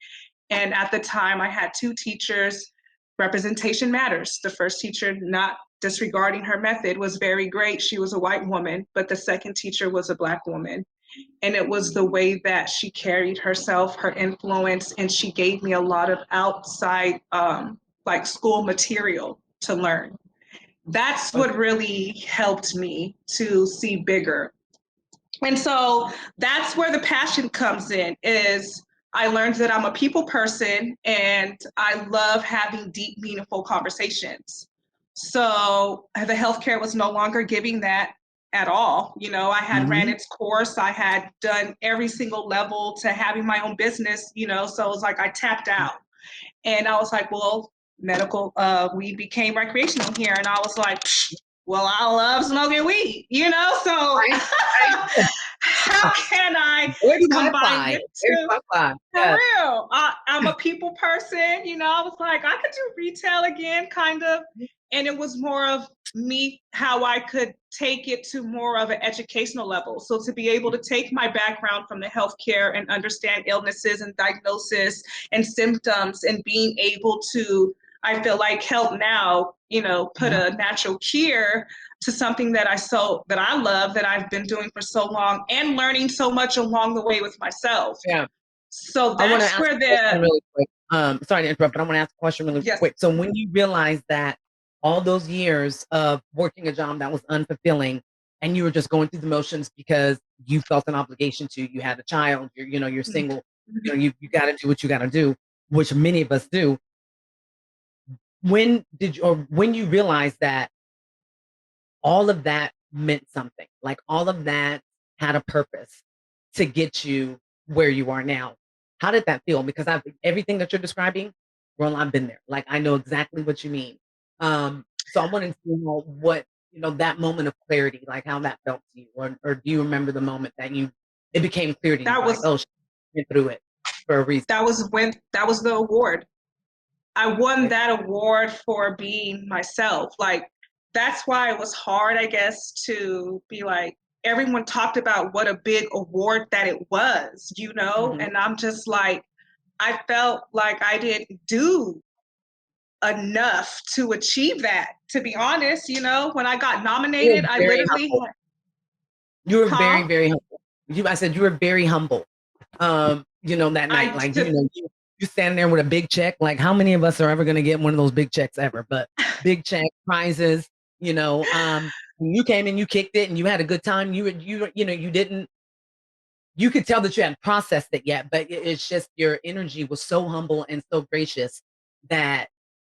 And at the time I had 2 teachers. Representation matters. The first teacher, not disregarding her method, was very great. She was a white woman, but the second teacher was a Black woman. And it was the way that she carried herself, her influence, and she gave me a lot of outside, like school material to learn. That's what really helped me to see bigger. And so that's where the passion comes in, is I learned that I'm a people person and I love having deep, meaningful conversations. So the healthcare was no longer giving that at all. You know, I had ran its course. I had done every single level to having my own business, you know, so it was like I tapped out. And I was like, well, medical, we became recreational here. And I was like, well, I love smoking weed, you know, so how can I combine it two? For real, I'm a people person, you know, I was like, I could do retail again, kind of. And it was more of me, how I could take it to more of an educational level. So to be able to take my background from the healthcare and understand illnesses and diagnosis and symptoms, and being able to, I feel like, help now, you know, put a natural cure to something that I love, that I've been doing for so long, and learning so much along the way with myself. Yeah. So that's where really quick. Sorry to interrupt, but I want to ask a question really quick. So when you realized that all those years of working a job that was unfulfilling, and you were just going through the motions because you felt an obligation to, you had a child, you're single, you know, you got to do what you got to do, which many of us do. When you realized that all of that meant something, like all of that had a purpose to get you where you are now, how did that feel? Because everything that you're describing, well, I've been there. Like, I know exactly what you mean. So I wanted to know what, you know, that moment of clarity, like how that felt to you, or do you remember the moment that it became clear to you, like, oh, she went through it for a reason? That was the award. I won that award for being myself. Like, that's why it was hard, I guess, to be like, everyone talked about what a big award that it was, you know? And I'm just like, I felt like I didn't do enough to achieve that, to be honest. You know, when I got nominated, I literally you were very, very humble. I said you were very humble. You know, that night, like, you know, you standing there with a big check. Like, how many of us are ever going to get one of those big checks ever? But big check, prizes, you know, when you came in, you kicked it and you had a good time. You could tell that you hadn't processed it yet, but it's just your energy was so humble and so gracious that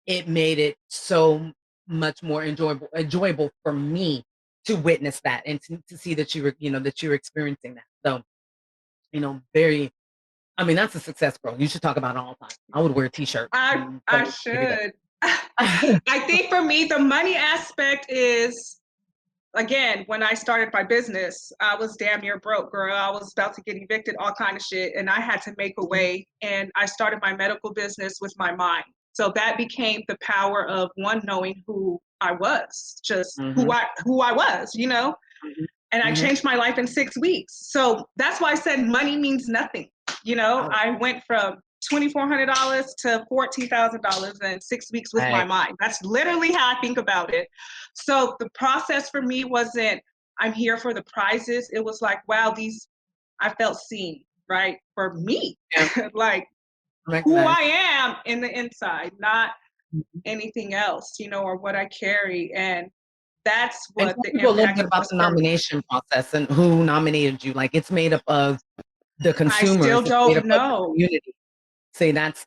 it made it so much more enjoyable for me to witness that, and to see that you were experiencing that. So, you know, that's a success, bro. You should talk about it all the time. I would wear a t-shirt. I should. I think for me, the money aspect is, again, when I started my business, I was damn near broke, girl. I was about to get evicted, all kind of shit. And I had to make a way. And I started my medical business with my mind. So that became the power of, one, knowing who I was, just who I was, you know? And I changed my life in 6 weeks. So that's why I said money means nothing. You know, I went from $2,400 to $14,000 in 6 weeks with my mind. That's literally how I think about it. So the process for me wasn't, I'm here for the prizes. It was like, wow, I felt seen, right? For me, like who I am in the inside, not anything else, you know, or what I carry. And That's And what tell the people a little impact bit about was the for me. nomination process and who nominated you. Like it's made up of the I consumers. still It's made don't up of the know. community. See, that's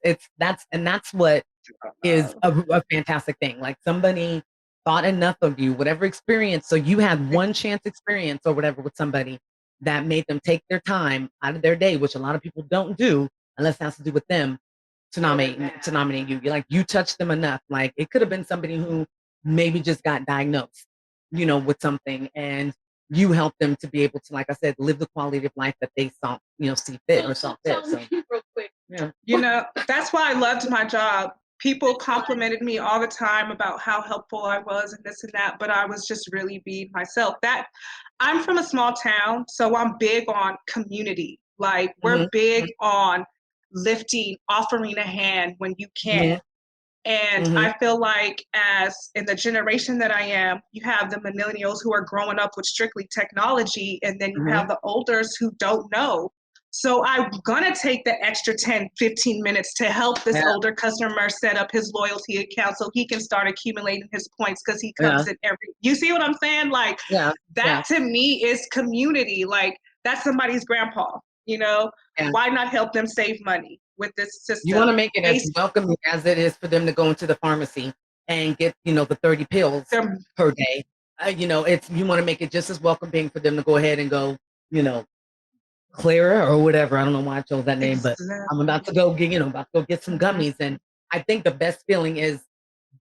what is a fantastic thing. Like somebody thought enough of you, whatever experience. So you had one chance experience or whatever with somebody that made them take their time out of their day, which a lot of people don't do unless it has to do with them to nominate you. Like you touched them enough. Like it could have been somebody who maybe just got diagnosed, with something, and you helped them to be able to, like I said, live the quality of life that they saw, see fit or saw fit. So real quick. Yeah. That's why I loved my job. People complimented me all the time about how helpful I was and this and that, but I was just really being myself. That I'm from a small town, so I'm big on community. Like we're big on lifting, offering a hand when you can. And I feel like as in the generation that I am, you have the millennials who are growing up with strictly technology, and then you have the olders who don't know. So I'm gonna take the extra 10, 15 minutes to help this older customer set up his loyalty account so he can start accumulating his points because he comes in you see what I'm saying? Like that to me is community. Like that's somebody's grandpa, why not help them save money with this system? You want to make it as welcoming as it is for them to go into the pharmacy and get, the 30 pills per day. You want to make it just as welcoming for them to go ahead and go, Clara or whatever. I don't know why I chose that name, but I'm about to go get some gummies. And I think the best feeling is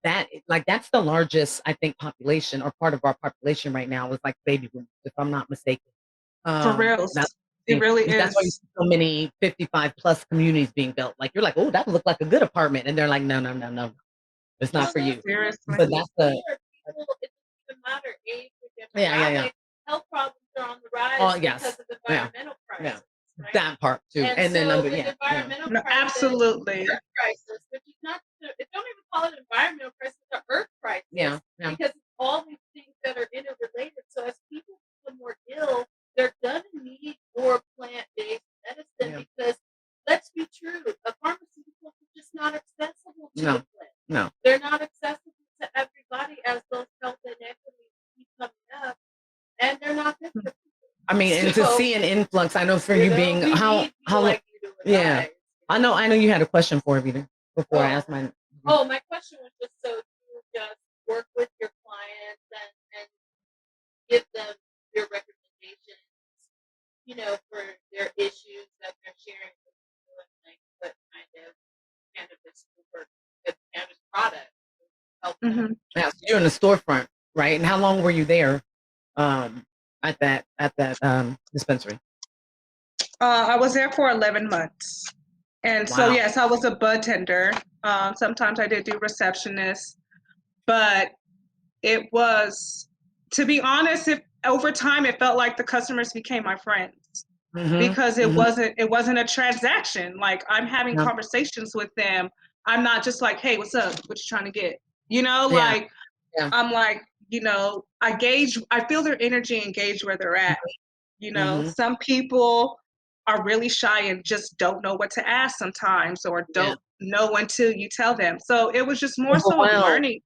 that, like, that's the largest, I think, population or part of our population right now is like baby boomers, if I'm not mistaken. For real. It really is. That's why you see so many 55 plus communities being built. Like you're like, oh, that looked like a good apartment, and they're like, no, it's not for you. Seriously. But that's the. It doesn't even matter age or Yeah. Health problems are on the rise because of the environmental crisis. Right? That part too, and then so the environmental crisis, absolutely. Earth crisis, which is not. Don't even call it environmental crisis, it's Earth crisis. Yeah. Because all these things that are interrelated. So as people become more ill, they're gonna need more plant-based medicine because let's be true, a pharmaceutical is just not accessible to the plant. No. They're not accessible to everybody as those health inequities keep coming up, and they're not good for people. I mean, and to see an influx, I know for you being how like I know you had a question for me before I asked mine. Oh, my question was just so you just work with your clients and give them your recommendations, for their issues that they're sharing with you, and like what kind of cannabis or cannabis product help them. Yeah, so you're in the storefront, right? And how long were you there at that dispensary? I was there for 11 months. And so, yes, I was a bud tender. Sometimes I did do receptionist, but it was, to be honest, over time, it felt like the customers became my friends because it wasn't a transaction. Like I'm having conversations with them. I'm not just like, hey, what's up? What you trying to get? I'm like, I feel their energy and gauge where they're at. Some people are really shy and just don't know what to ask sometimes or don't know until you tell them. So it was just more so learning,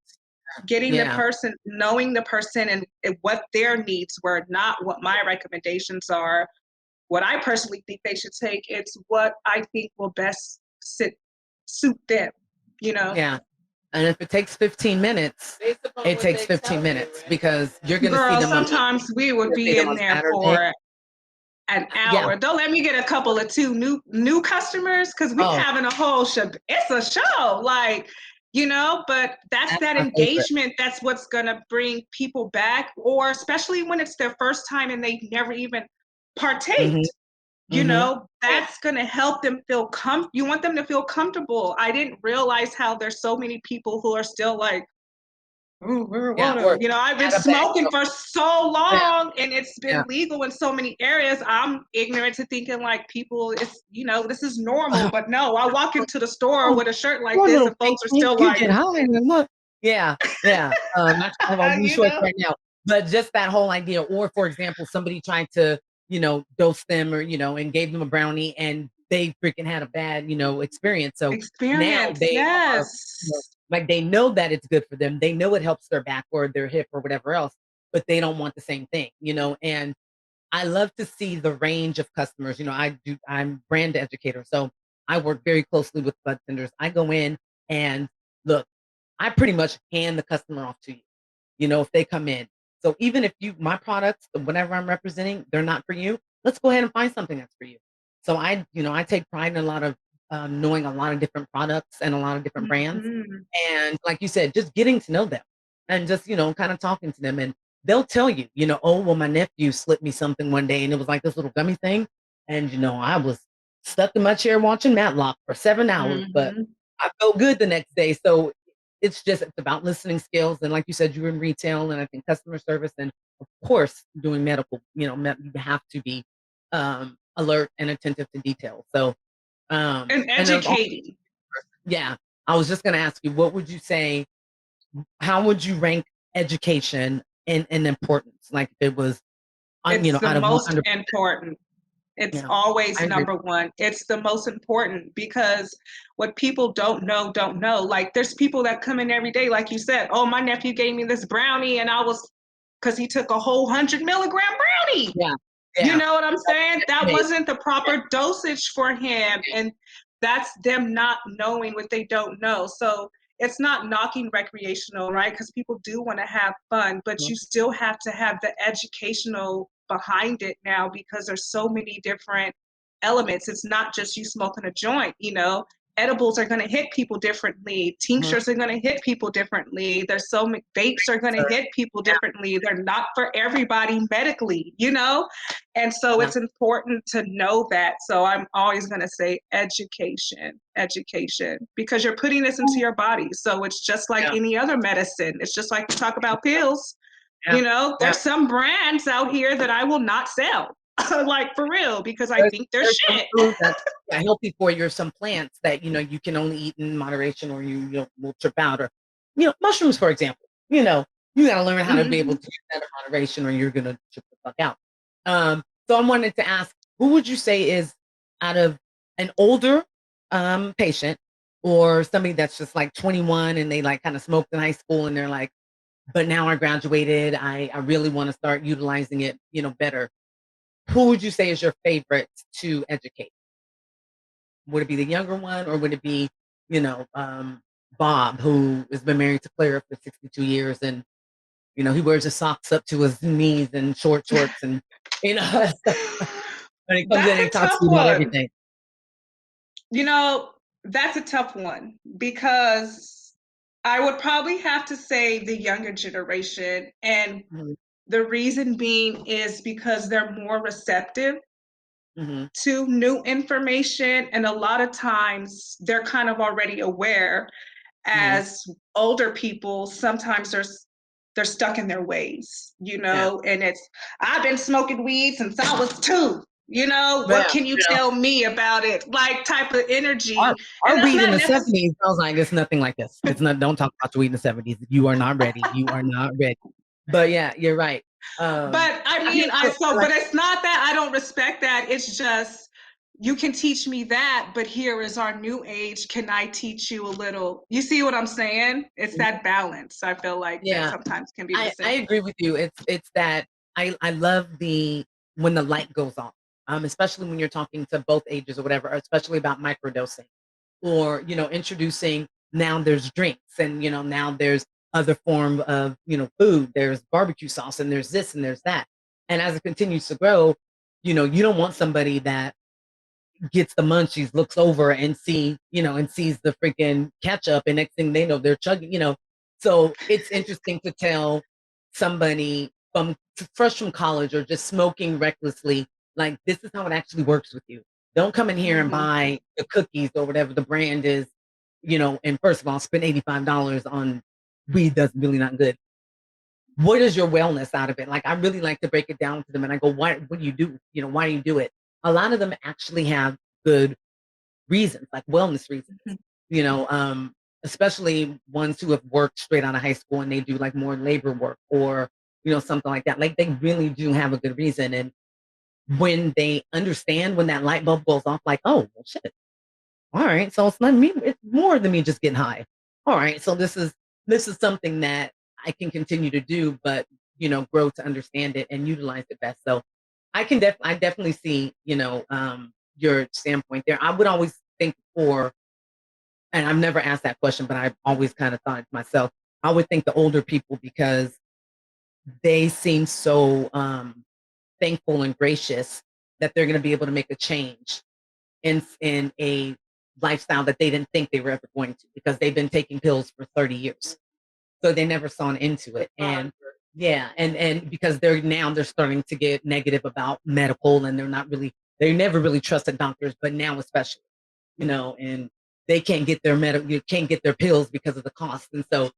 getting the person, knowing the person and what their needs were, not what my recommendations are, what I personally think they should take. It's what I think will best suit them, Yeah. And if it takes 15 minutes, it takes 15 minutes because you're going to see them. Sometimes we would be in there for an hour. Yeah. Don't let me get a couple of two new customers because we're having a whole show. It's a show, but that's that engagement. That's what's going to bring people back, or especially when it's their first time and they never even partaked. That's going to help them feel you want them to feel comfortable. I didn't realize how there's so many people who are still like, I've been smoking for so long and it's been legal in so many areas. I'm ignorant to thinking like people, it's, this is normal, but no, I walk into the store with a shirt like this and folks are still like, I'm short right now, but just that whole idea, or for example, somebody trying to, dose them or, and gave them a brownie and they freaking had a bad, experience. So now they are Like they know that it's good for them. They know it helps their back or their hip or whatever else, but they don't want the same thing, and I love to see the range of customers. I'm brand educator, so I work very closely with bud tenders. I go in and look, I pretty much hand the customer off to you, if they come in. So even if my products, whatever I'm representing, they're not for you, let's go ahead and find something that's for you. So I take pride in a lot of knowing a lot of different products and a lot of different brands. And like you said, just getting to know them and just, kind of talking to them. And they'll tell you, oh, well, my nephew slipped me something one day and it was like this little gummy thing. And, I was stuck in my chair watching Matlock for 7 hours, but I felt good the next day. So it's about listening skills. And like you said, you're in retail and I think customer service and of course doing medical, you have to be alert and attentive to detail. So, and educating. Yeah. I was just going to ask you, what would you say, how would you rank education in importance? Like if it was, it's the out of most 100%. important. It's always number one. It's the most important because what people don't know. Like there's people that come in every day, like you said, oh, my nephew gave me this brownie and because he took a whole 100 milligram brownie. Yeah. You know what I'm saying? That wasn't the proper dosage for him. And that's them not knowing what they don't know. So it's not knocking recreational, right? Because people do want to have fun, but you still have to have the educational behind it now because there's so many different elements. It's not just you smoking a joint, edibles are going to hit people differently. Tinctures are going to hit people differently. There's so many vapes are going to hit people differently. They're not for everybody medically, And so it's important to know that. So I'm always going to say education, because you're putting this into your body. So it's just like any other medicine. It's just like we talk about pills. There's some brands out here that I will not sell. Like for real, because I think they're shit. That's healthy for you. Some plants that you can only eat in moderation, or you will trip out, or mushrooms, for example. You got to learn how to be able to use that in moderation, or you're gonna trip the fuck out. So I wanted to ask, who would you say is out of an older patient or somebody that's just like 21 and they like kind of smoked in high school and they're like, but now I graduated, I really want to start utilizing it, better. Who would you say is your favorite to educate? Would it be the younger one, or would it be, Bob, who has been married to Claire for 62 years, and he wears his socks up to his knees and short shorts, and when he comes in and talks to you about everything. That's a tough one because I would probably have to say the younger generation, and the reason being is because they're more receptive to new information. And a lot of times they're kind of already aware. As older people, sometimes they're stuck in their ways, and I've been smoking weed since I was 2. What can you tell me about it? Like type of energy. Our weed in the 70s sounds like it's nothing like this. It's not. Don't talk about your weed in the 70s. You are not ready. You are not ready. But yeah, you're right. But I mean, but it's not that I don't respect that. It's just you can teach me that, but here is our new age. Can I teach you a little? You see what I'm saying? It's that balance. I feel like that sometimes can be missing. I agree with you. It's that I love when the light goes on. Especially when you're talking to both ages or whatever, especially about microdosing or, introducing, now there's drinks and, now there's other form of, food, there's barbecue sauce and there's this and there's that. And as it continues to grow, you don't want somebody that gets the munchies, looks over and sees the freaking ketchup, and next thing they know, they're chugging, So it's interesting to tell somebody fresh from college or just smoking recklessly, like, this is how it actually works with you. Don't come in here and buy the cookies or whatever the brand is, and first of all, spend $85 on weed that's really not good. What is your wellness out of it? Like, I really like to break it down to them and I go, what do you do? Why do you do it? A lot of them actually have good reasons, like wellness reasons, especially ones who have worked straight out of high school and they do like more labor work or, something like that. Like they really do have a good reason. And when they understand, when that light bulb goes off, like, oh, well, shit. All right. So it's not me. It's more than me just getting high. all right, so this is something that I can continue to do, but grow to understand it and utilize it best. So I definitely see, your standpoint there. I would always think and I've never asked that question, but I've always kind of thought it myself. I would think the older people, because they seem so thankful and gracious that they're going to be able to make a change in a lifestyle that they didn't think they were ever going to, because they've been taking pills for 30 years. So they never saw an end to it. And yeah, and because they're starting to get negative about medical, and they never really trusted doctors, but now especially, and they can't get their pills because of the cost. And so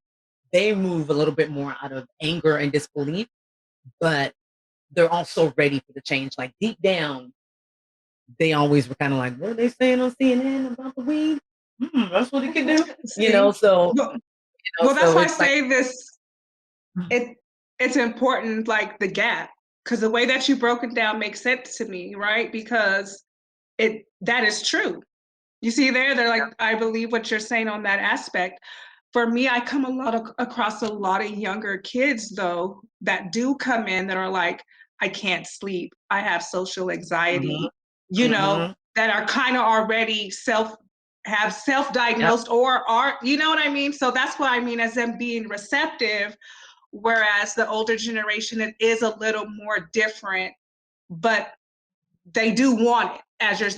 they move a little bit more out of anger and disbelief, but they're also ready for the change. Like deep down, they always were kind of like, what are they saying on CNN about the weed? That's what it can do. So well, that's why I say this. It's important, like the gap, because the way that you broke it down makes sense to me, right? Because that is true. You see there, they're like, I believe what you're saying on that aspect. For me, I come across a lot of younger kids though that do come in that are like, I can't sleep, I have social anxiety, that are kind of already self-diagnosed, or are, you know what I mean? So that's what I mean as them being receptive, whereas the older generation, it is a little more different, but they do want it.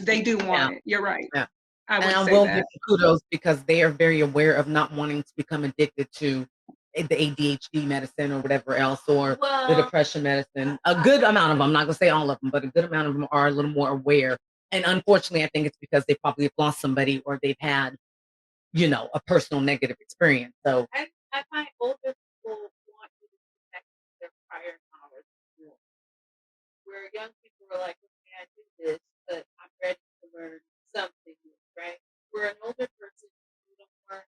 They do want it. You're right. Yeah. I will give them kudos, because they are very aware of not wanting to become addicted to the ADHD medicine or whatever else, or the depression medicine. A good amount of them, I'm not going to say all of them, but a good amount of them are a little more aware. And unfortunately, I think it's because they probably have lost somebody, or they've had, a personal negative experience. So I find older people want you to connect their prior knowledge more. Where young people are like, okay, I do this, but I'm ready to learn something new, right? Where an older person is a little more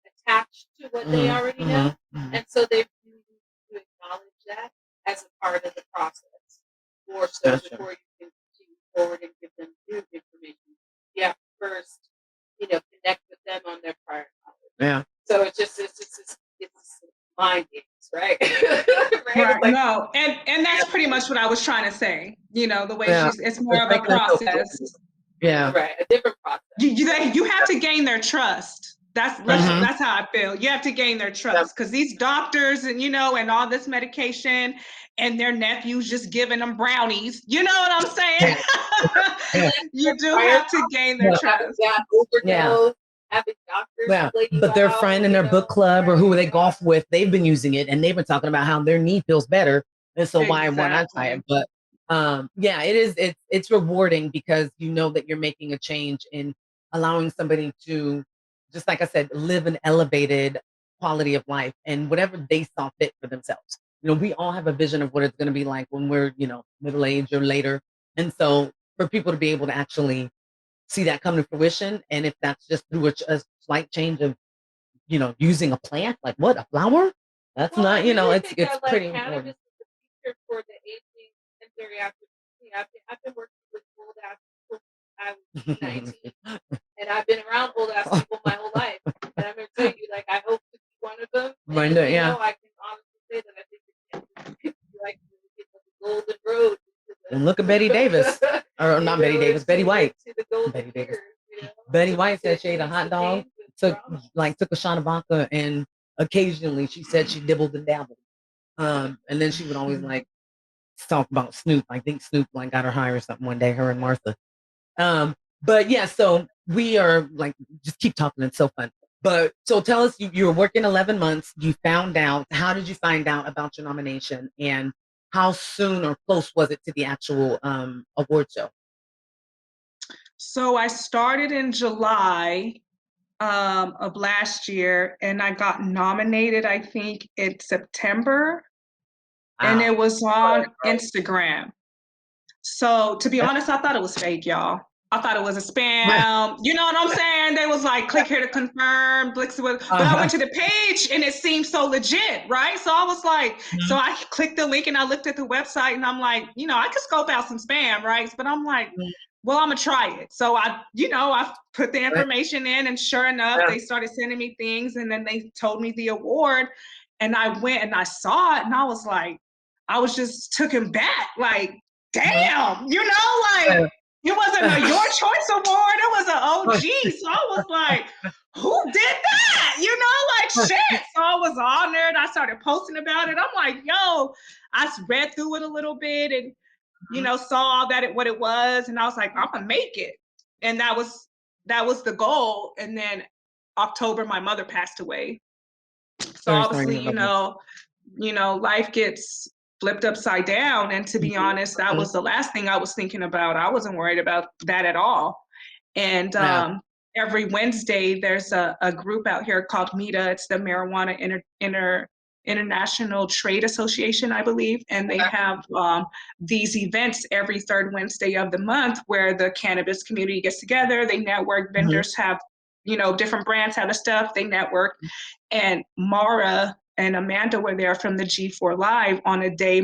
attached to what they already know. And so they really need to acknowledge that as a part of the process. More so before you can continue forward and give them new information. You have to first, connect with them on their prior knowledge. Yeah. So it's mind games, right? Right. Like, no, and that's pretty much what I was trying to say. The way it's more of a process. Yeah. Right. A different process. You have to gain their trust. That's how I feel. You have to gain their trust, because these doctors and and all this medication, and their nephews just giving them brownies. You know what I'm saying? You do have to gain their trust. Having doctors. Yeah, but their friend in their book club or who they golf with, they've been using it, and they've been talking about how their knee feels better, and so why not try it? But it's rewarding, because that you're making a change in allowing somebody to, just like I said, live an elevated quality of life and whatever they saw fit for themselves. We all have a vision of what it's going to be like when we're middle age or later, and so for people to be able to actually see that come to fruition, and if that's just through a slight change of using a plant, like a flower, that's not it's pretty important. Cannabis is the future for the aging and geriatric. I've been working with old ass people since I was 19, and I've been around old ass people my whole life, and I'm going to tell you, like, I hope to be one of them. I can honestly say that I think it's like the golden road. And look at Betty Davis, or not Betty Davis, Betty White. Betty Davis. Betty White said she ate a hot dog, took a shot of vodka, and occasionally she said she dibbled and dabbled. And then she would always talk about Snoop. I think Snoop got her high or something one day, her and Martha. But yeah, so we are just keep talking. It's so fun. But so tell us, you were working 11 months. You found out. How did you find out about your nomination, and how soon or close was it to the actual award show? So I started in July of last year, and I got nominated, I think, in September. Wow. And it was on Instagram. So to be honest, I thought it was fake, y'all. I thought it was a spam. You know what I'm saying? They was like, click here to confirm. But I went to the page and it seemed so legit, right? So I was like, so I clicked the link and I looked at the website and I'm like, I could scope out some spam, right? But I'm like, well, I'm gonna try it. So I put the information in, and sure enough, they started sending me things, and then they told me the award, and I went and I saw it, and I was like, I was just taken back, like, damn, like it wasn't a Your Choice Award, it was an OG. So I was like, who did that? Like shit. So I was honored. I started posting about it. I'm like, yo, I read through it a little bit and saw all that what it was, and I was like, I'm gonna make it. And that was the goal. And then October, my mother passed away. So obviously, life gets flipped upside down. And to be honest, that was the last thing I was thinking about. I wasn't worried about that at all. And every Wednesday, there's a group out here called MEDA. It's the Marijuana International Trade Association, I believe. And they have these events every third Wednesday of the month where the cannabis community gets together. They network, vendors have, different brands have the stuff, they network. And Mara and Amanda were there from the G4 Live on a day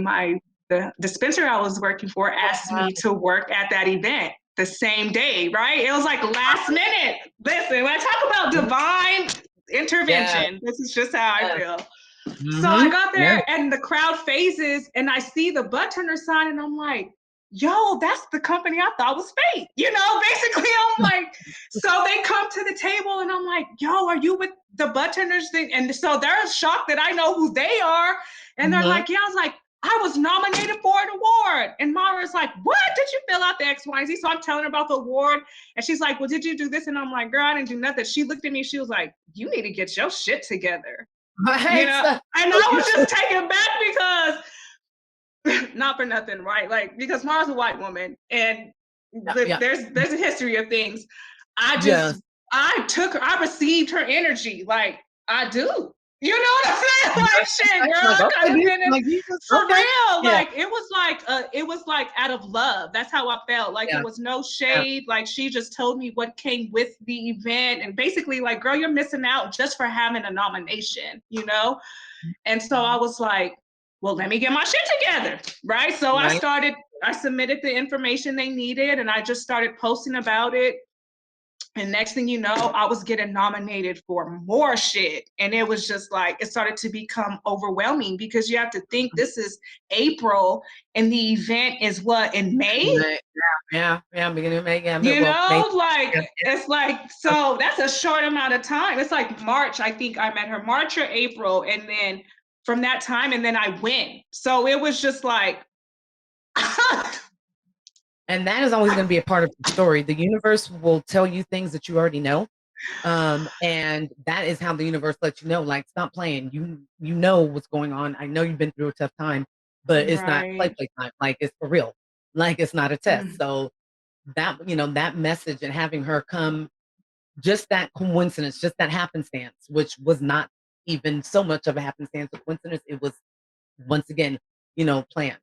the dispensary I was working for asked me to work at that event the same day, right? It was like last minute. Listen, when I talk about divine intervention, this is just how I feel. So I got there and the crowd phases and I see the bud turner sign and I'm like, yo, that's the company I thought was fake. Basically I'm like, so they come to the table and I'm like, yo, are you with the bud turners thing? And so they're shocked that I know who they are. And they're like, yeah, I was like, I was nominated for an award. And Mara's like, what? Did you fill out the X, Y, and Z? So I'm telling her about the award. And she's like, well, did you do this? And I'm like, girl, I didn't do nothing. She looked at me. She was like, you need to get your shit together. And I was just taken back because, not for nothing, right? Like, because Mara's a white woman and there's a history of things. I received her energy. Like, I do. You know what I'm saying? Like, shit, girl, for real. Like, it was like out of love. That's how I felt. Like, it was no shade. Like, she just told me what came with the event. And basically, like, girl, you're missing out just for having a nomination, And so I was like, well, let me get my shit together, right? So I submitted the information they needed, and I just started posting about it. And next thing you know, I was getting nominated for more shit. And it was just like, it started to become overwhelming because you have to think this is April and the event is what, in May? Yeah, beginning of May. Yeah, it's like, so that's a short amount of time. It's like March, I think I met her, March or April. And then from that time, and then I win. So it was just like, and that is always going to be a part of the story. The universe will tell you things that you already know. And that is how the universe lets you know, like, stop playing. You know what's going on. I know you've been through a tough time, but it's not play time. Like, it's for real. Like, it's not a test. So that, that message and having her come, just that coincidence, just that happenstance, which was not even so much of a happenstance or coincidence. It was, once again, planned.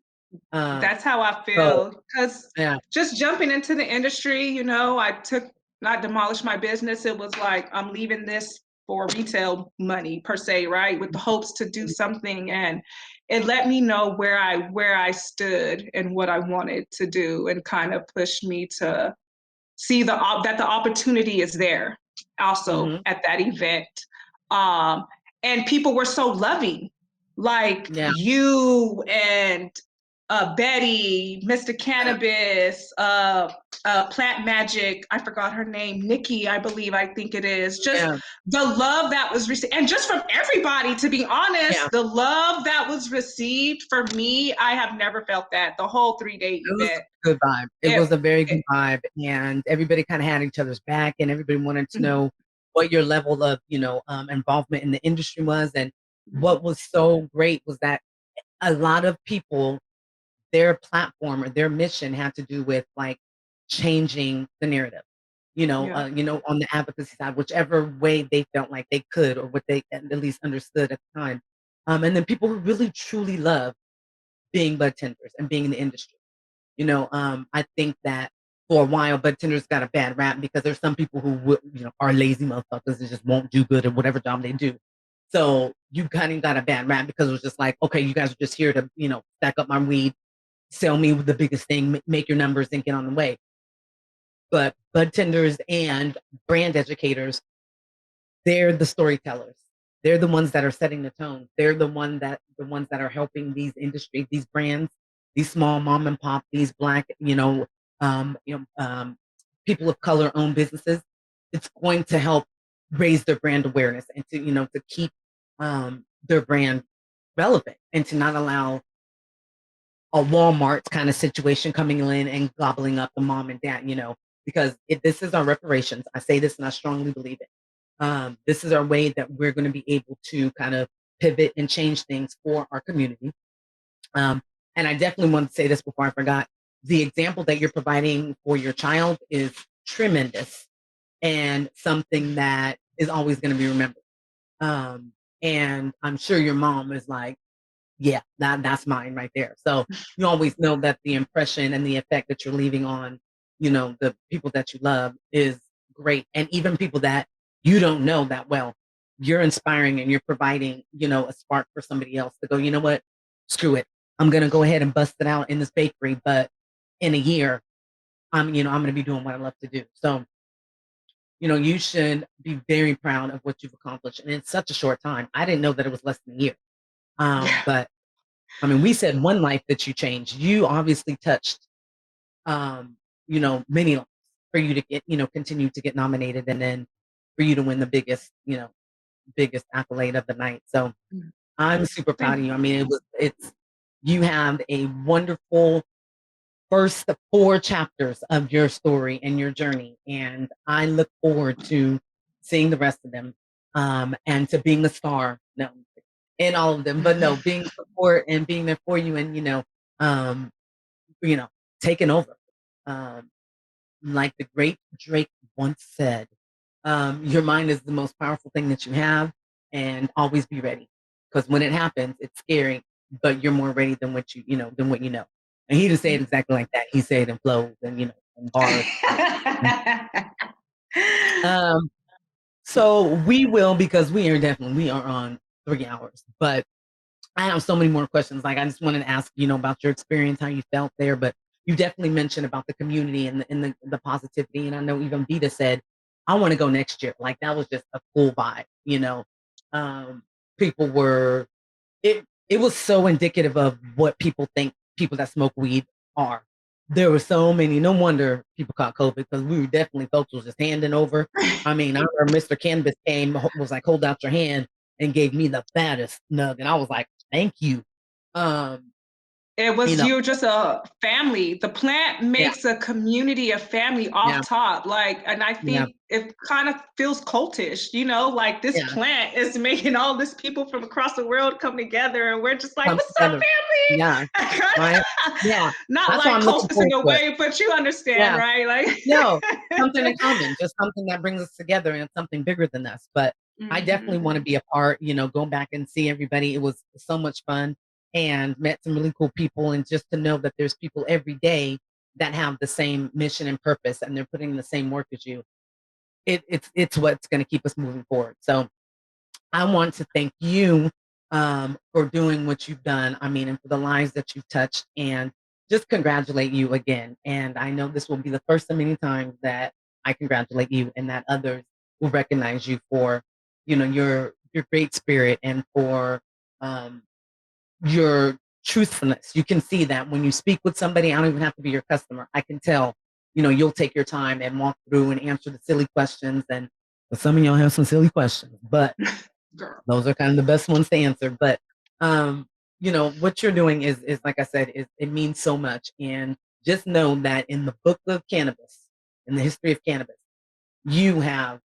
That's how I feel, because just jumping into the industry, I not demolish my business. It was like, I'm leaving this for retail money per se, right? With the hopes to do something. And it let me know where I stood and what I wanted to do, and kind of pushed me to see that the opportunity is there also at that event. And people were so loving, like you and Betty, Mr. Cannabis, Plant Magic, I forgot her name, Nikki, I think it is. Just the love that was received, and just from everybody, to be honest, the love that was received for me, I have never felt that the whole 3-day event. Good vibe. It was a very good vibe, and everybody kind of had each other's back, and everybody wanted to know what your level of, involvement in the industry was. And what was so great was that a lot of people, their platform or their mission had to do with like changing the narrative, on the advocacy side, whichever way they felt like they could, or what they at least understood at the time. And then people who really truly love being bud tenders and being in the industry. I think that for a while, bud tenders got a bad rap because there's some people who are lazy motherfuckers and just won't do good at whatever job they do. So you kind of got a bad rap because it was just like, okay, you guys are just here to, stack up my weed, sell me the biggest thing, make your numbers and get on the way. but bud tenders and brand educators, they're the storytellers. They're the ones that are setting the tone. They're the ones that are helping these industries, these brands, these small mom and pop, these Black, people of color owned businesses. It's going to help raise their brand awareness and to keep their brand relevant and to not allow a Walmart kind of situation coming in and gobbling up the mom and dad, because this is our reparations. I say this and I strongly believe it. This is our way that we're going to be able to kind of pivot and change things for our community. And I definitely want to say this before I forgot. The example that you're providing for your child is tremendous and something that is always going to be remembered. And I'm sure your mom is like, yeah, that's mine right there. So you always know that the impression and the effect that you're leaving on, the people that you love is great. And even people that you don't know that well, you're inspiring and you're providing, a spark for somebody else to go, you know what, screw it. I'm going to go ahead and bust it out in this bakery. But in a year, I'm going to be doing what I love to do. So, you should be very proud of what you've accomplished. And in such a short time, I didn't know that it was less than a year. But I mean, we said one life that you changed. You obviously touched, many lives for you to get, continue to get nominated and then for you to win the biggest accolade of the night. So I'm super proud of you. I mean, you have a wonderful first 4 chapters of your story and your journey. And I look forward to seeing the rest of them and to being a star. No, in all of them, but no, being support and being there for you and, taking over. Like the great Drake once said, your mind is the most powerful thing that you have and always be ready. Because when it happens, it's scary, but you're more ready than what you know. And he didn't say it exactly like that. He said it in flows and, in bars. So we will, because we are on 3 hours, but I have so many more questions. Like I just wanted to ask, about your experience, how you felt there, but you definitely mentioned about the community and the positivity. And I know even Vita said, I want to go next year. Like that was just a cool vibe, people were, it was so indicative of what people think people that smoke weed are. There were so many, no wonder people caught COVID because we were definitely, folks was just handing over. I mean, I remember Mr. Cannabis was like, hold out your hand and gave me the fattest nug. And I was like, thank you. It was just a family. The plant makes a community, a family off top. Like, and I think it kind of feels cultish, like this plant is making all these people from across the world come together and we're just like, what's up, family? Yeah. Right? Yeah. Not That's like cultish in a way, but you understand, right? Like no, something in common, just something that brings us together and something bigger than us. But I definitely want to be a part, go back and see everybody. It was so much fun. And met some really cool people, and just to know that there's people every day that have the same mission and purpose and they're putting in the same work as you. It's what's going to keep us moving forward. So I want to thank you for doing what you've done. I mean, and for the lives that you've touched, and just congratulate you again. And I know this will be the first of many times that I congratulate you and that others will recognize you for, your great spirit and for your truthfulness. You can see that when you speak with somebody. I don't even have to be your customer. I can tell, you'll take your time and walk through and answer the silly questions. And some of y'all have some silly questions, but those are kind of the best ones to answer. But, what you're doing is like I said, it means so much. And just know that in the book of cannabis, in the history of cannabis, you have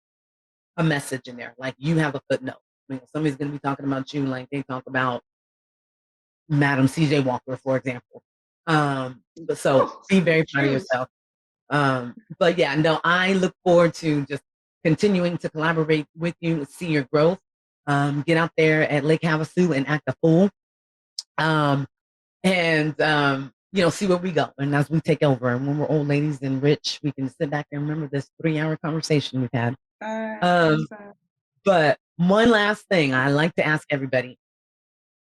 a message in there. Like you have a footnote. I mean, somebody's going to be talking about you like they talk about Madam C.J. Walker, for example. So be very proud of yourself. But yeah, no, I look forward to just continuing to collaborate with you, see your growth. Get out there at Lake Havasu and act a fool. See where we go. And as we take over, and when we're old ladies and rich, we can sit back and remember this 3-hour conversation we've had. But one last thing I like to ask everybody.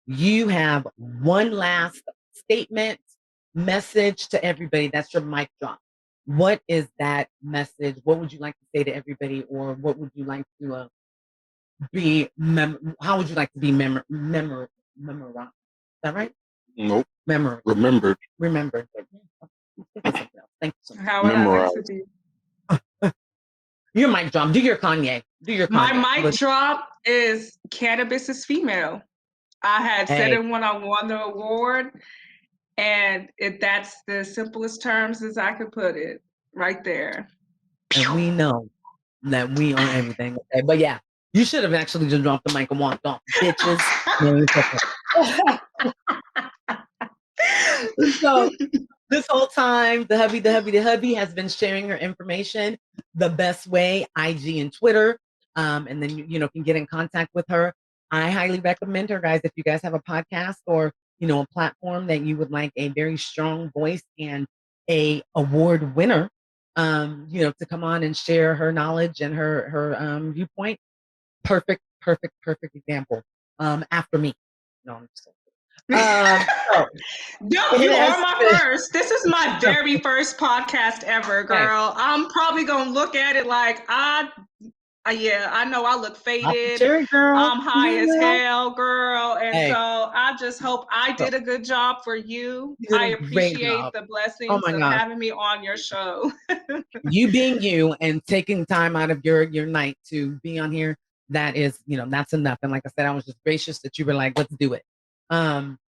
You have one last statement, message to everybody. That's your mic drop. what is that message? What would you like to say to everybody, or what would you like to how would you like to be memorized? Is that right? Nope. Remembered. Remembered. Thank you so much. How would I like to be? Your mic drop. Do your Kanye. Do your Kanye. My mic drop is cannabis is female. I had said it when I won the award, and that's the simplest terms as I could put it right there. And we know that we are everything. Okay, but yeah, you should have actually just dropped the mic and walked off, bitches. So this whole time, the hubby has been sharing her information the best way, IG and Twitter, and then you can get in contact with her. I highly recommend her, guys. If you guys have a podcast or a platform that you would like a very strong voice and a award winner, to come on and share her knowledge and her viewpoint. Perfect example. After me. No, I'm just Yo, you are my first. This is my very first podcast ever, girl. Okay. I'm probably gonna look at it like I know I look faded. I'm high as hell, girl. And so I just hope I did a good job for you. I appreciate the blessings of having me on your show. You being you and taking time out of your night to be on here, that is, that's enough. And like I said, I was just gracious that you were like, let's do it.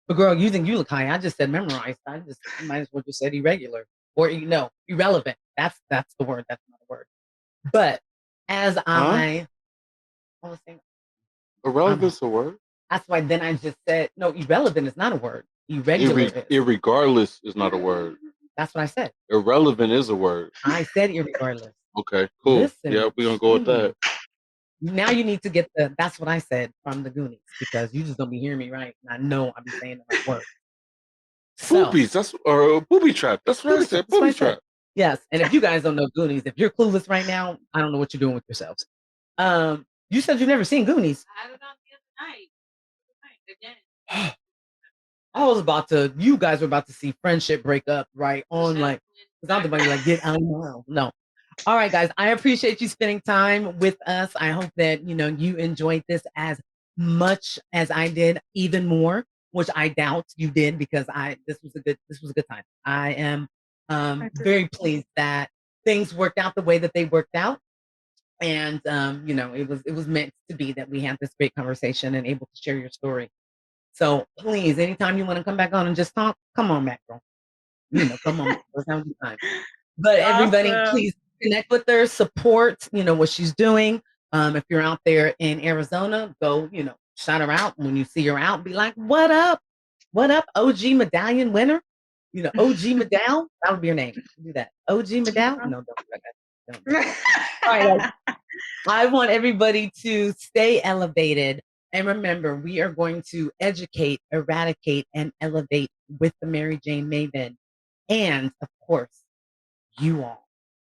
But girl, you think you look high. I just said memorized. I might as well just said irregular or irrelevant. That's the word. That's not a word. But as I was saying, irrelevant's a word. That's why then I just said no. Irrelevant is not a word. Irregular. Irregardless is not a word. That's what I said. Irrelevant is a word. I said irregardless. Okay, cool. Listen, yeah, we're gonna go with that. Now you need to get that's what I said from the Goonies, because you just don't be hearing me right. And I know I'll be saying the right word. Boobies, booby trap. That's what I said. Booby trap. Yes. And if you guys don't know Goonies, if you're clueless right now, I don't know what you're doing with yourselves. You said you've never seen Goonies. I had it on the other night. Again. You guys were about to see friendship break up right on because I was about to like get out of now. No. All right, guys. I appreciate you spending time with us. I hope that you enjoyed this as much as I did, even more, which I doubt you did, because this was a good time. I am very pleased that things worked out the way that they worked out, and it was meant to be that we had this great conversation and able to share your story. So please, anytime you want to come back on and just talk, come on back, girl. Come on, let's have a good time. But everybody, please connect with her, support, what she's doing. If you're out there in Arizona, go, shout her out. When you see her out, be like, what up? What up, OG medallion winner? OG Medall, that would be your name. Do that. OG Medall? No, don't do that. Don't. All right, I want everybody to stay elevated. And remember, we are going to educate, eradicate, and elevate with the Mary Jane Maven. And, of course, you all.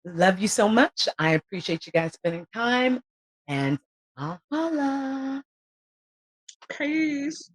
Love you so much. I appreciate you guys spending time. And I'll holla. Peace.